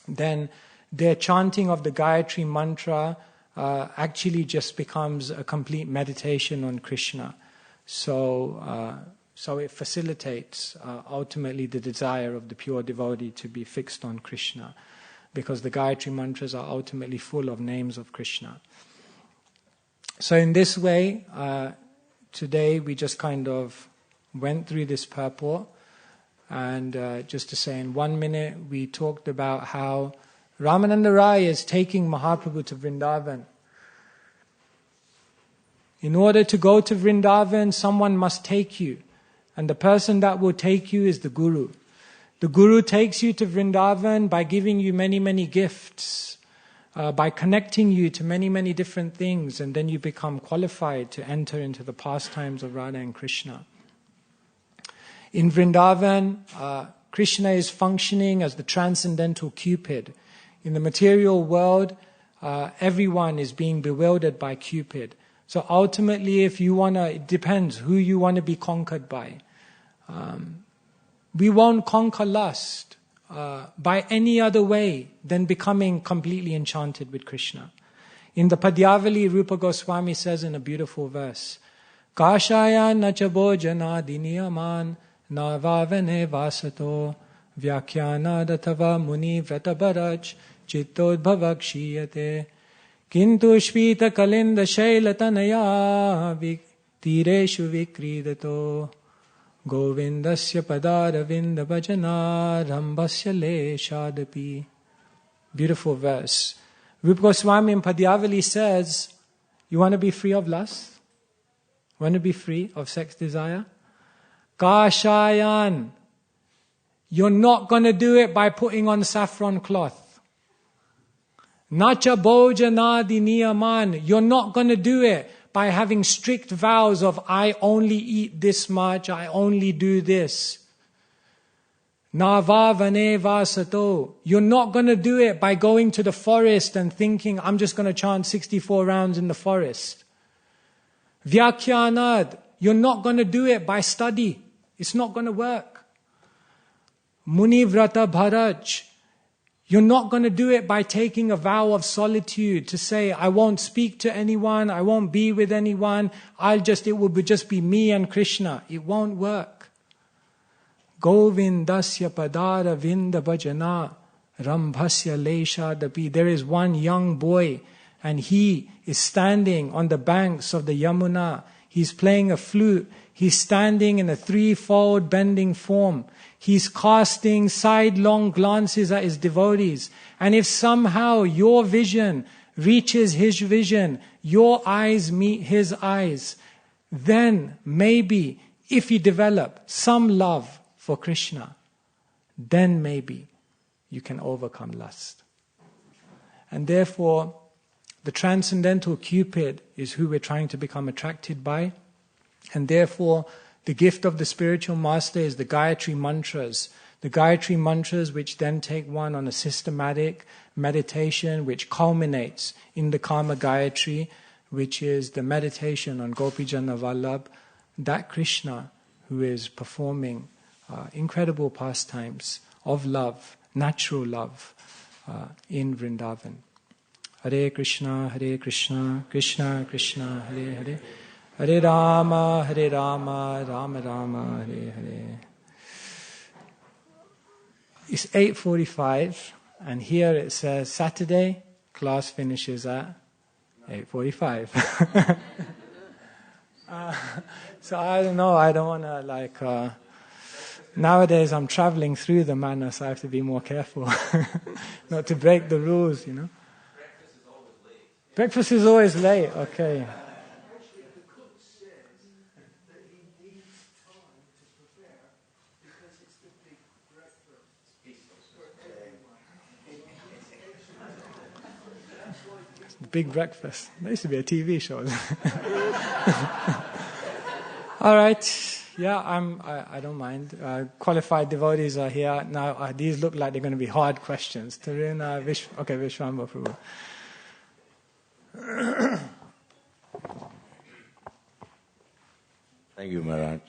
then their chanting of the Gayatri mantra actually just becomes a complete meditation on Krishna. So it facilitates ultimately the desire of the pure devotee to be fixed on Krishna, because the Gayatri mantras are ultimately full of names of Krishna. So in this way, today we just kind of went through this purport, and just to say in 1 minute, we talked about how Ramananda Rai is taking Mahaprabhu to Vrindavan. In order to go to Vrindavan, someone must take you. And the person that will take you is the Guru. The Guru takes you to Vrindavan by giving you many, many gifts, by connecting you to many, many different things, and then you become qualified to enter into the pastimes of Radha and Krishna. In Vrindavan, Krishna is functioning as the transcendental Cupid. In the material world, everyone is being bewildered by Cupid. So ultimately, if you want to, it depends who you want to be conquered by. We won't conquer lust by any other way than becoming completely enchanted with Krishna. In the Padyavali, Rupa Goswami says in a beautiful verse, Kashaya nachabo jana diniyaman navavane vasato vyakyana datava muni vratabaraj chittodbhavak shiyate kintu shvita kalinda shailatanaya tireshu vikridato govindasya padaravinda bhajana rambasya leshadapi. Beautiful verse. Rupa Goswami in Padyavali says, you want to be free of lust? Want to be free of sex desire? Kashayan. You're not going to do it by putting on saffron cloth. Nacha bhojanadi niyaman. You're not going to do it by having strict vows of, I only eat this much, I only do this. Navavane vasato. You're not going to do it by going to the forest and thinking, I'm just going to chant 64 rounds in the forest. Vyakyanad. You're not going to do it by study. It's not going to work. Munivrata bharaj. You're not going to do it by taking a vow of solitude to say, I won't speak to anyone, I won't be with anyone, it will just be me and Krishna. It won't work. Govindasya padara vinda bhajana rambhasya leshadapi. There is one young boy and he is standing on the banks of the Yamuna. He's playing a flute. He's standing in a threefold bending form. He's casting sidelong glances at his devotees. And if somehow your vision reaches his vision, your eyes meet his eyes, then maybe if you develop some love for Krishna, then maybe you can overcome lust. And therefore, the transcendental Cupid is who we're trying to become attracted by. And therefore, the gift of the spiritual master is the Gayatri mantras. The Gayatri mantras which then take one on a systematic meditation which culminates in the Kama Gayatri, which is the meditation on Gopijana Vallabh, that Krishna who is performing incredible pastimes of love, natural love in Vrindavan. Hare Krishna, Krishna Krishna, Hare Hare, Hare Rama, Rama Rama, Hare Hare. It's 8:45, and here it says Saturday, class finishes at 8:45. So I don't know, I don't want to nowadays I'm traveling through the manor, so I have to be more careful not to break the rules, you know. Breakfast is always late, okay. Actually, the cook says that he needs time to prepare because it's the big breakfast for everyone. It's the big breakfast. There used to be a TV show. All right. Yeah, I don't mind. Qualified devotees are here. Now, these look like they're going to be hard questions. Taruna, Vishwamba Prabhu. Thank you, Maharaj.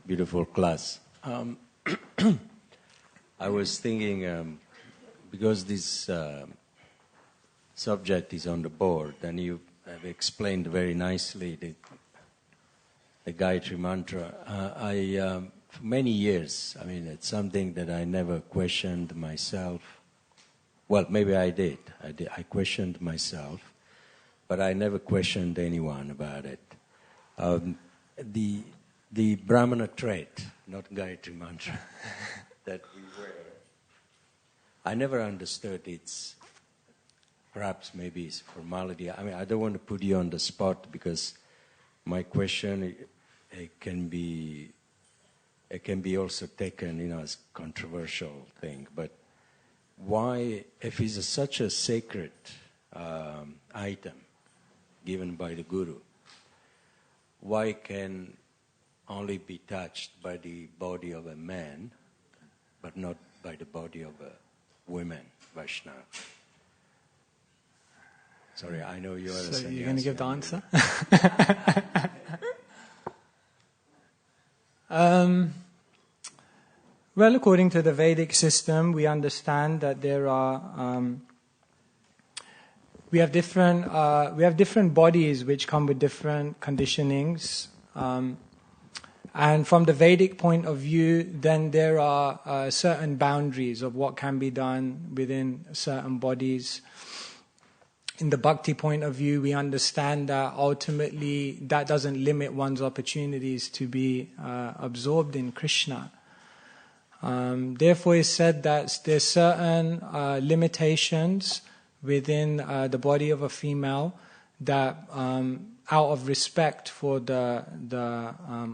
Beautiful class. I was thinking, because this subject is on the board, and you have explained very nicely the Gayatri Mantra. For many years, it's something that I never questioned myself. Well, maybe I did. I questioned myself, but I never questioned anyone about it. The Brahmana trait, not Gayatri Mantra, that we wear, I never understood its, perhaps maybe it's formality. I don't want to put you on the spot because my question, it can be also taken, as controversial thing. But why, if it's such a sacred item given by the Guru, why can only be touched by the body of a man, but not by the body of a woman, Vaishnava? Sorry, I know you are a sannyasi. So you're going to give the answer? Well, according to the Vedic system, we understand that there are we have different bodies which come with different conditionings, and from the Vedic point of view, then there are certain boundaries of what can be done within certain bodies. In the Bhakti point of view, we understand that ultimately that doesn't limit one's opportunities to be absorbed in Krishna. Therefore, it's said that there's certain limitations within the body of a female that, out of respect for the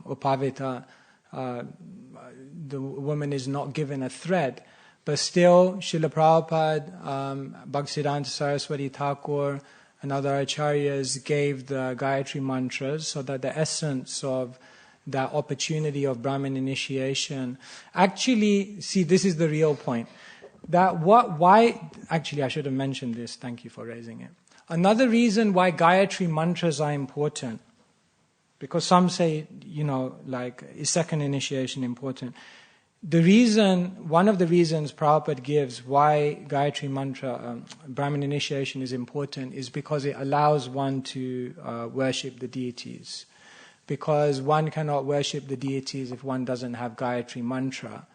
upavita, the woman is not given a thread. But still, Srila Prabhupada, Bhaktisiddhanta Saraswati Thakur, and other acharyas gave the Gayatri mantras so that the essence of that opportunity of Brahmin initiation. Actually, see, this is the real point. Actually, I should have mentioned this. Thank you for raising it. Another reason why Gayatri mantras are important, because some say, is second initiation important? One of the reasons Prabhupada gives why Gayatri mantra, Brahmin initiation is important is because it allows one to worship the deities. Because one cannot worship the deities if one doesn't have Gayatri mantra.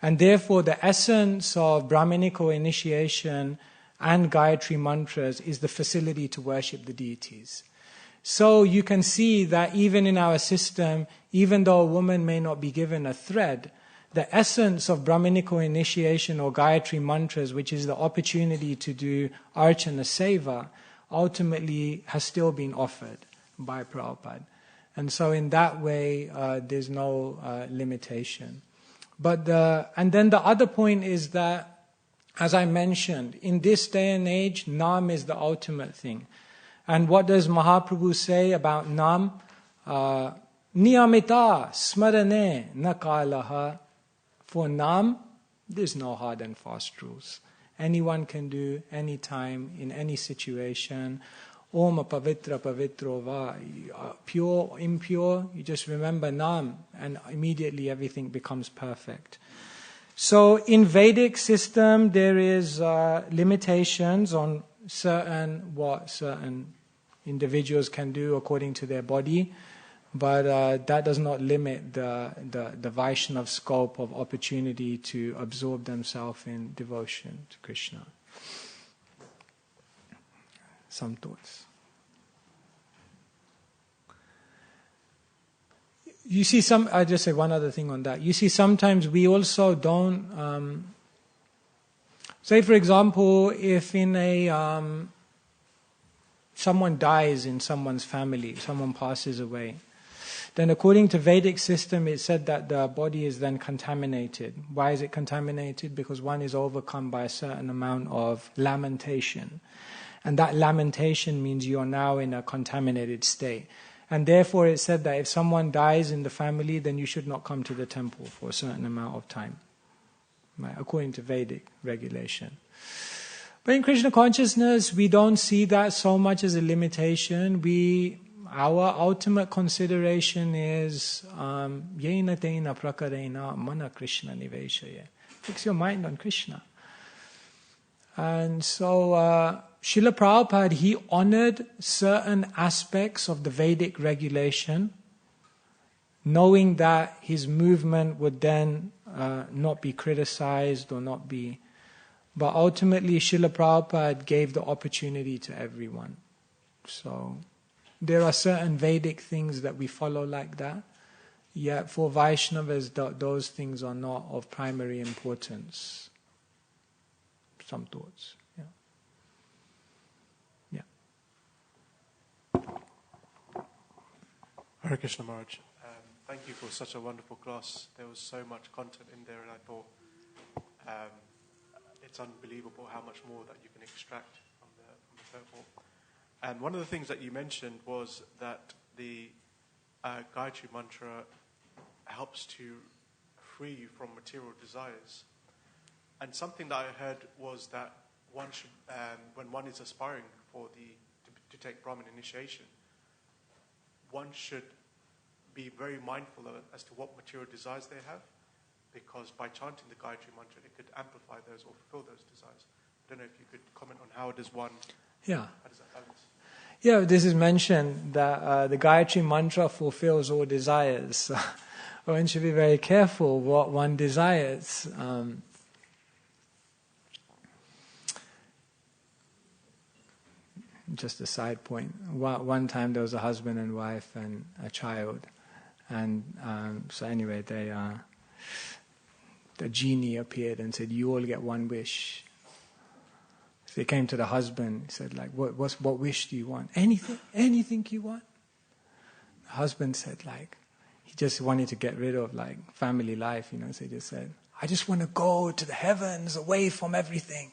And therefore the essence of Brahminical initiation and Gayatri mantras is the facility to worship the deities. So you can see that even in our system, even though a woman may not be given a thread, the essence of Brahminical initiation or Gayatri mantras, which is the opportunity to do Archana Seva, ultimately has still been offered by Prabhupada. And so in that way, there's no limitation. And then the other point is that, as I mentioned, in this day and age, Nam is the ultimate thing. And what does Mahaprabhu say about Nam? Niyamita smarane na kalaha. For Nam, there's no hard and fast rules. Anyone can do, any time, in any situation. Om pavitra pavitro va. Pure, impure, you just remember Nam, and immediately everything becomes perfect. So in Vedic system, there is limitations on what certain individuals can do according to their body, but that does not limit the Vaishnava scope of opportunity to absorb themselves in devotion to Krishna. Some thoughts. You see, I'll just say one other thing on that. You see, sometimes we also don't. Say, for example, if in someone dies in someone's family, someone passes away, then according to Vedic system, it's said that the body is then contaminated. Why is it contaminated? Because one is overcome by a certain amount of lamentation. And that lamentation means you are now in a contaminated state. And therefore it's said that if someone dies in the family, then you should not come to the temple for a certain amount of time, right? According to Vedic regulation. But in Krishna consciousness, we don't see that so much as a limitation. Our ultimate consideration is yena tena prakarena mana Krishna niveshaya. Fix your mind on Krishna. And so Srila Prabhupada, he honored certain aspects of the Vedic regulation, knowing that his movement would then not be criticized or not be. But ultimately, Srila Prabhupada gave the opportunity to everyone. So there are certain Vedic things that we follow like that. Yet for Vaishnavas, those things are not of primary importance. Some thoughts. Hare Krishna Maharaj. Thank you for such a wonderful class. There was so much content in there, and I thought it's unbelievable how much more that you can extract from the purport. And one of the things that you mentioned was that the Gayatri mantra helps to free you from material desires. And something that I heard was that one should, when one is aspiring to take Brahmin initiation, one should be very mindful as to what material desires they have, because by chanting the Gayatri Mantra, it could amplify those or fulfill those desires. I don't know if you could comment on how does one... Yeah. How does that balance? Yeah, this is mentioned that the Gayatri Mantra fulfills all desires. One should be very careful what one desires. Just a side point. One time there was a husband and wife and a child. And so anyway, the genie appeared and said, "You all get one wish." So he came to the husband. He said, "Like, what wish do you want? Anything you want." The husband said, like, he just wanted to get rid of like family life, So he just said, "I just want to go to the heavens, away from everything."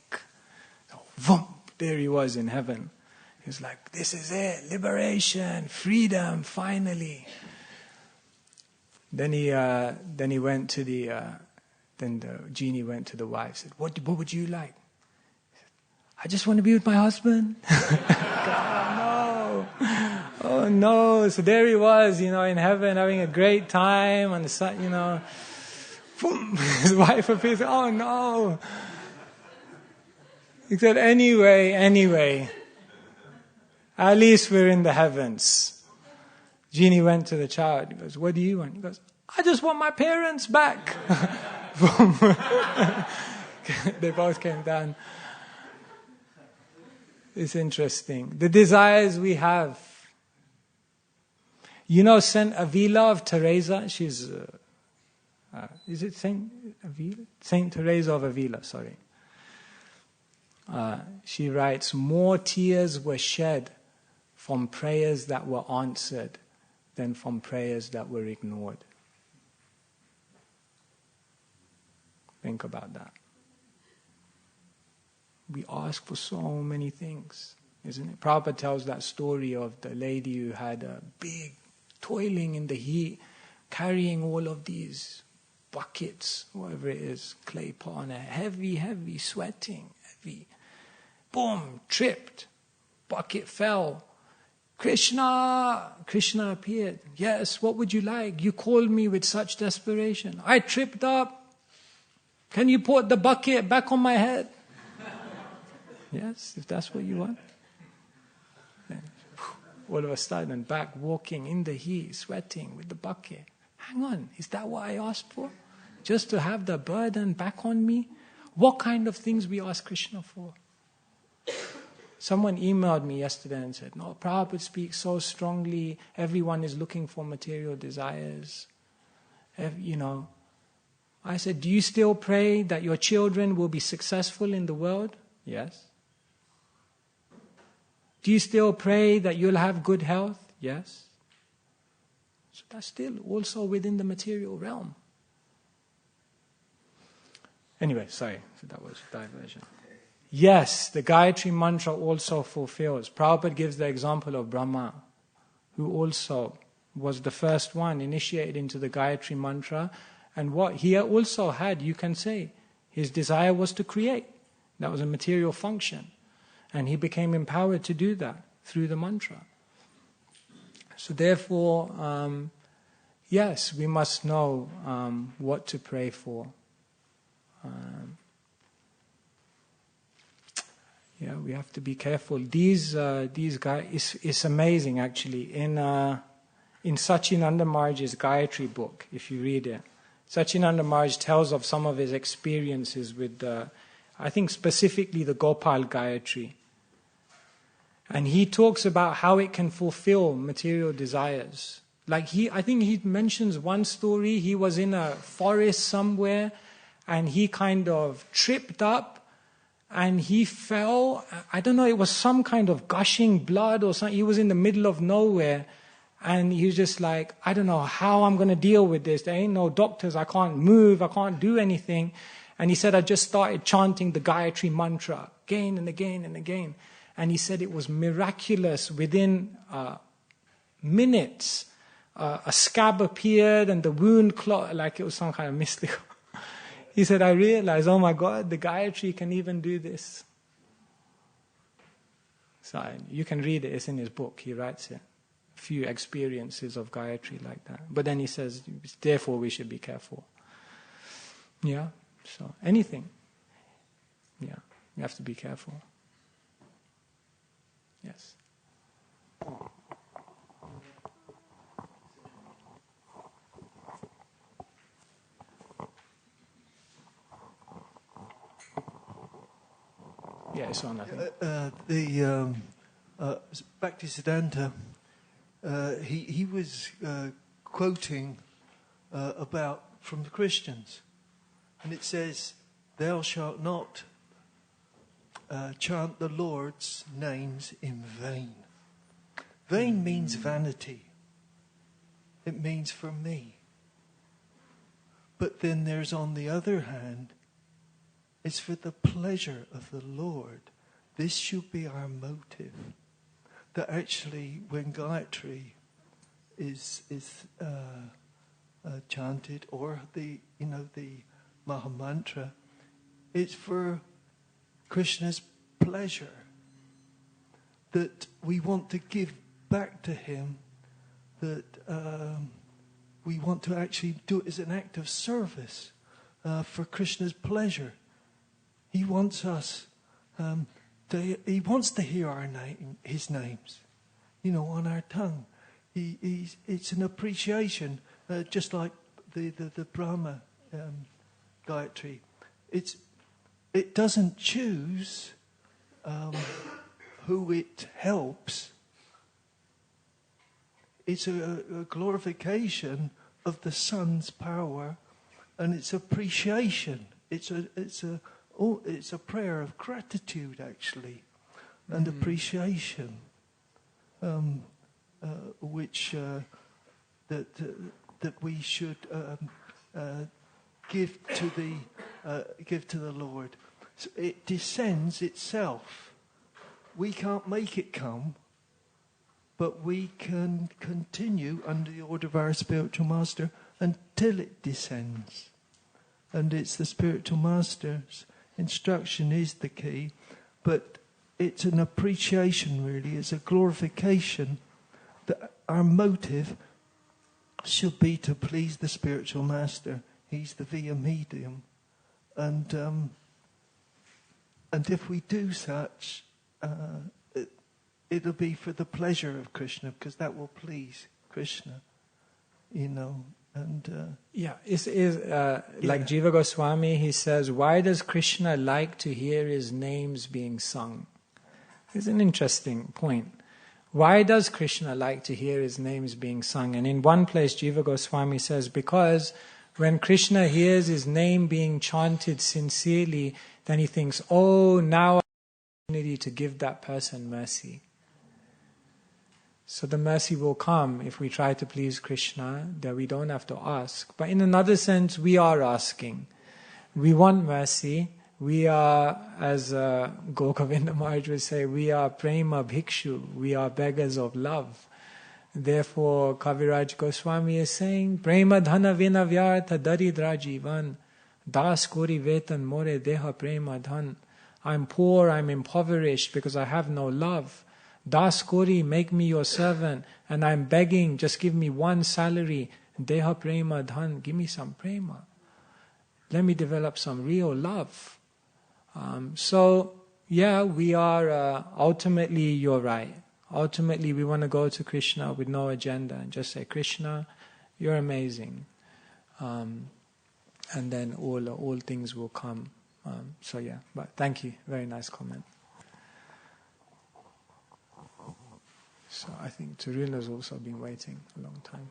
So, boom, there he was in heaven. He was like, "This is it, liberation, freedom, finally." Then he went to then the genie went to the wife. Said, "What would you like?" He said, "I just want to be with my husband." Oh no! So there he was, in heaven, having a great time on the sun, Boom! His wife appears. Oh no! He said, "Anyway. At least we're in the heavens." Genie went to the child. He goes, "What do you want?" He goes, "I just want my parents back." They both came down. It's interesting. The desires we have. Saint Avila of Teresa? She's, is it Saint Avila? Saint Teresa of Avila, sorry. She writes, "More tears were shed from prayers that were answered than from prayers that were ignored." Think about that. We ask for so many things, isn't it? Prabhupada tells that story of the lady who had a big toiling in the heat, carrying all of these buckets, whatever it is, clay pot on her, heavy, sweating, heavy. Boom, tripped, bucket fell. Krishna appeared. "Yes, what would you like? You called me with such desperation. I tripped up. Can you put the bucket back on my head?" "Yes, if that's what you want." Then, all of a sudden, back walking in the heat, sweating with the bucket. Hang on, is that what I asked for? Just to have the burden back on me? What kind of things we ask Krishna for? Someone emailed me yesterday and said, "No, Prabhupada speaks so strongly. Everyone is looking for material desires." I said, "Do you still pray that your children will be successful in the world?" "Yes." "Do you still pray that you'll have good health?" "Yes." So that's still also within the material realm. Anyway, sorry, so that was diversion. Yes, the Gayatri Mantra also fulfills. Prabhupada gives the example of Brahma, who also was the first one initiated into the Gayatri Mantra. And what he also had, you can say, his desire was to create. That was a material function. And he became empowered to do that through the mantra. So therefore, yes, we must know what to pray for. We have to be careful. These guys, it's amazing actually. In Sachinanda Maharaj's Gayatri book, if you read it, Sachinanda Maharaj tells of some of his experiences with I think specifically the Gopal Gayatri. And he talks about how it can fulfill material desires. Like I think he mentions one story. He was in a forest somewhere and he kind of tripped up and he fell. I don't know, it was some kind of gushing blood or something. He was in the middle of nowhere and he was just like, I don't know how I'm going to deal with this. There ain't no doctors. I can't move. I can't do anything. And he said, I just started chanting the Gayatri Mantra again and again and again. And he said it was miraculous. Within minutes, a scab appeared and the wound clotted like it was some kind of mystical. He said, I realized, oh my God, the Gayatri can even do this. So you can read it. It's in his book. He writes it. few experiences of Gayatri like that. But then he says, therefore we should be careful. Yeah, so anything. Yeah, you have to be careful. Yes. Yeah, it's on, I think. Bhaktisiddhanta, he was quoting about from the Christians, and it says, "Thou shalt not chant the Lord's names in vain." Vain means vanity. It means for me. But then there's, on the other hand, it's for the pleasure of the Lord. This should be our motive. That actually, when Gayatri is chanted, or the Mahamantra, it's for Krishna's pleasure. That we want to give back to him. That we want to actually do it as an act of service for Krishna's pleasure. He wants us. He wants to hear his names, on our tongue. It's an appreciation, just like the Brahma Gayatri. It doesn't choose who it helps. It's a glorification of the Sun's power, and it's appreciation. It's a prayer of gratitude, actually, and appreciation, which that we should give to the Lord. So it descends itself. We can't make it come, but we can continue under the order of our spiritual master until it descends. And it's the spiritual master's instruction is the key, but it's an appreciation, really. It's a glorification that our motive should be to please the spiritual master. He's the via medium. And if we do such, it'll be for the pleasure of Krishna, because that will please Krishna, And like Jiva Goswami, he says, why does Krishna like to hear his names being sung? It's an interesting point. Why does Krishna like to hear his names being sung? And in one place, Jiva Goswami says, because when Krishna hears his name being chanted sincerely, then he thinks, oh, now I have the opportunity to give that person mercy. So the mercy will come if we try to please Krishna, that we don't have to ask. But in another sense, we are asking. We want mercy. We are, as Gokavinda Maharaj would say, we are prema bhikshu. We are beggars of love. Therefore, Kaviraj Goswami is saying, prema dhana vina vyartha daridra jivan das kori vetan more deha prema dhan. I'm poor, I'm impoverished because I have no love. Das Kori, make me your servant, and I'm begging, just give me one salary. Deha prema dhan, give me some prema. Let me develop some real love. We are, ultimately, you're right. Ultimately, we want to go to Krishna with no agenda and just say, Krishna, you're amazing. And then all things will come. But thank you. Very nice comment. So I think Taruna's also been waiting a long time.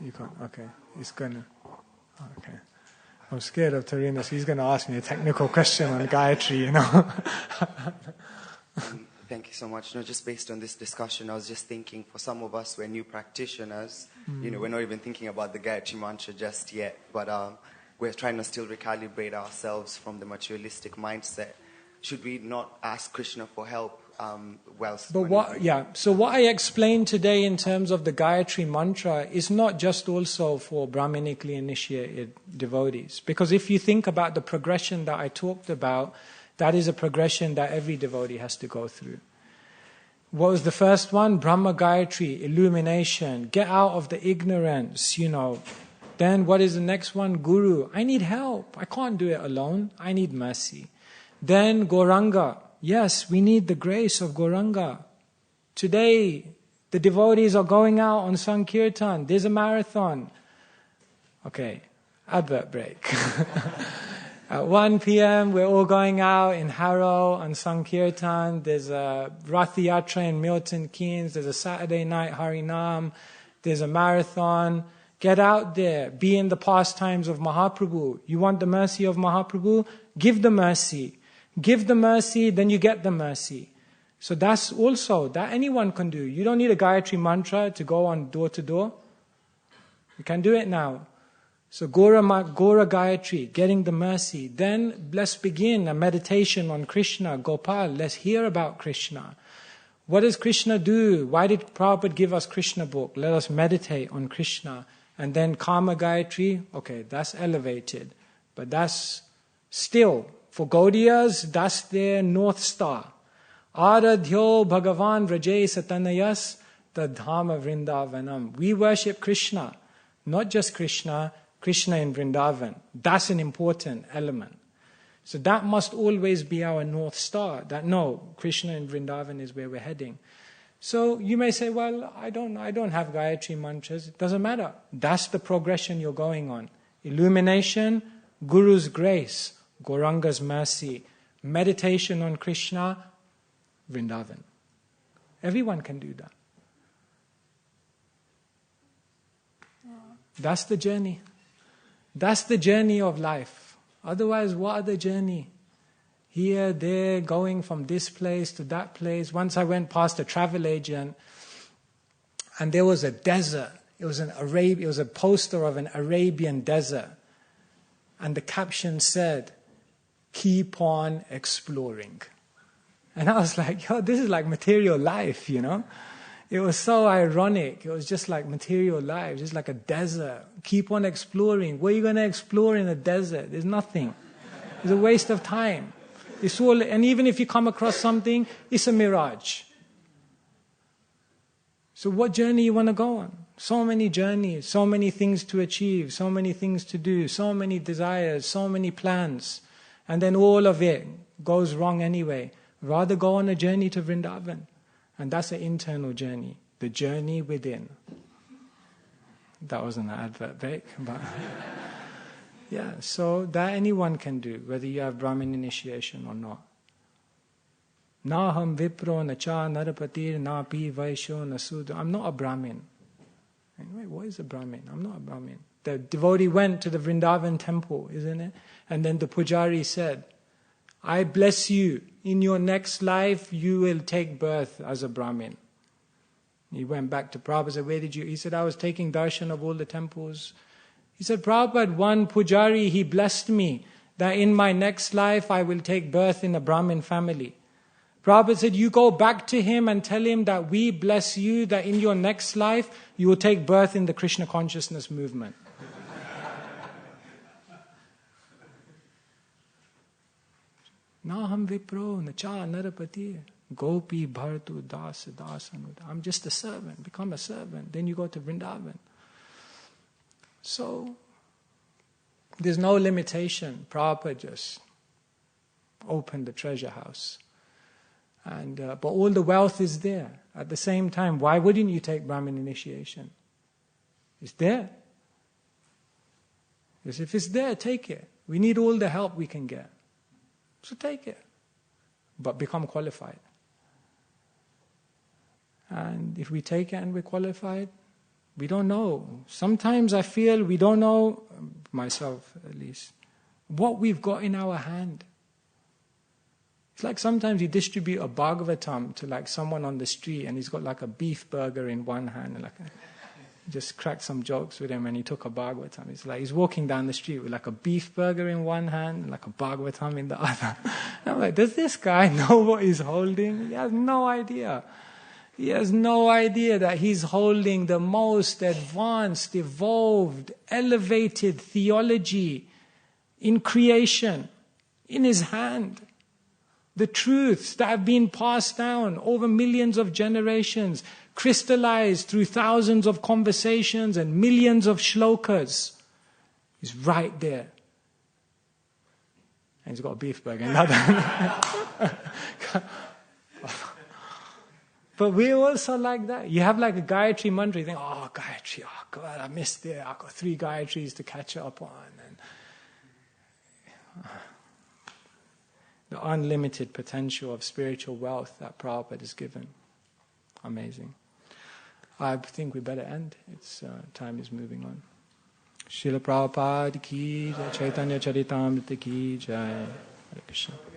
You can't? Okay. He's gonna... Okay. I'm scared of Taruna, so he's going to ask me a technical question on Gayatri, Thank you so much. Just based on this discussion, I was just thinking, for some of us, we're new practitioners. We're not even thinking about the Gayatri Mantra just yet, but we're trying to still recalibrate ourselves from the materialistic mindset. Should we not ask Krishna for help? So what I explained today in terms of the Gayatri Mantra is not just also for Brahmanically initiated devotees. Because if you think about the progression that I talked about, that is a progression that every devotee has to go through. What was the first one? Brahma Gayatri, illumination. Get out of the ignorance, Then what is the next one? Guru. I need help. I can't do it alone. I need mercy. Then Gauranga. Yes, we need the grace of Gauranga. Today, the devotees are going out on Sankirtan. There's a marathon. Okay, advert break. At 1 p.m., we're all going out in Harrow on Sankirtan. There's a Rath Yatra in Milton Keynes. There's a Saturday night Harinam. There's a marathon. Get out there. Be in the pastimes of Mahaprabhu. You want the mercy of Mahaprabhu? Give the mercy. Give the mercy, then you get the mercy. So that's also, that anyone can do. You don't need a Gayatri mantra to go on door to door. You can do it now. So Gora Gayatri, getting the mercy. Then let's begin a meditation on Krishna, Gopal. Let's hear about Krishna. What does Krishna do? Why did Prabhupada give us Krishna book? Let us meditate on Krishna. And then Kama Gayatri, okay, that's elevated. But that's still, for Gaudiyas, that's their North Star. Aradhyo Bhagavan Vrajay Satanayas Tadhama Vrindavanam. We worship Krishna, not just Krishna, Krishna in Vrindavan. That's an important element. So that must always be our North Star, that no, Krishna in Vrindavan is where we're heading. So you may say, well, I don't have Gayatri mantras. It doesn't matter. That's the progression you're going on. Illumination, Guru's grace, Gauranga's mercy, meditation on Krishna, Vrindavan. Everyone can do that. That's the journey. That's the journey of life. Otherwise, what other journey? Here, there, going from this place to that place. Once I went past a travel agent, and there was a desert. It was a poster of an Arabian desert. And the caption said, "Keep on exploring." And I was like, this is like material life, It was so ironic. It was just like material life, just like a desert. Keep on exploring. What are you going to explore in a desert? There's nothing. It's a waste of time. It's all, and even if you come across something, it's a mirage. So what journey you want to go on? So many journeys, so many things to achieve, so many things to do, so many desires, so many plans. And then all of it goes wrong anyway. Rather go on a journey to Vrindavan. And that's an internal journey, the journey within. That wasn't an advert break, but yeah, so that anyone can do, whether you have Brahmin initiation or not. Naham vipro nacha narapatir na pi vaisho nasuda. I'm not a Brahmin. Anyway, what is a Brahmin? I'm not a Brahmin. The devotee went to the Vrindavan temple, isn't it? And then the pujari said, I bless you. In your next life, you will take birth as a Brahmin. He went back to Prabhupada and said, where did you? He said, I was taking darshan of all the temples. He said, Prabhupada, one pujari, he blessed me that in my next life, I will take birth in a Brahmin family. Prabhupada said, you go back to him and tell him that we bless you, that in your next life, you will take birth in the Krishna consciousness movement. Naham vipro nacha narapati gopi bhartu das dasanuda. I'm just a servant. Become a servant. Then you go to Vrindavan. So, there's no limitation. Prabhupada just opened the treasure house. And but all the wealth is there. At the same time, why wouldn't you take Brahmin initiation? It's there. Because if it's there, take it. We need all the help we can get. So take it. But become qualified. And if we take it and we're qualified, we don't know. Sometimes I feel we don't know, myself at least, what we've got in our hand. It's like sometimes you distribute a Bhagavatam to like someone on the street and he's got like a beef burger in one hand and just cracked some jokes with him and he took a Bhagavatam. It's like he's walking down the street with like a beef burger in one hand and like a Bhagavatam in the other. And I'm like, does this guy know what he's holding? He has no idea. He has no idea that he's holding the most advanced, evolved, elevated theology in creation in his hand. The truths that have been passed down over millions of generations, crystallized through thousands of conversations and millions of shlokas, is right there. And he's got a beef burger. But we're also like that. You have like a Gayatri mantra, you think, oh, Gayatri, oh God, I missed it. I've got 3 Gayatris to catch up on. And the unlimited potential of spiritual wealth that Prabhupada is given. Amazing. I think we better end. It's time is moving on. Srila Prabhupada ki jai, Chaitanya Charitamrita ki jai. Hare Krishna.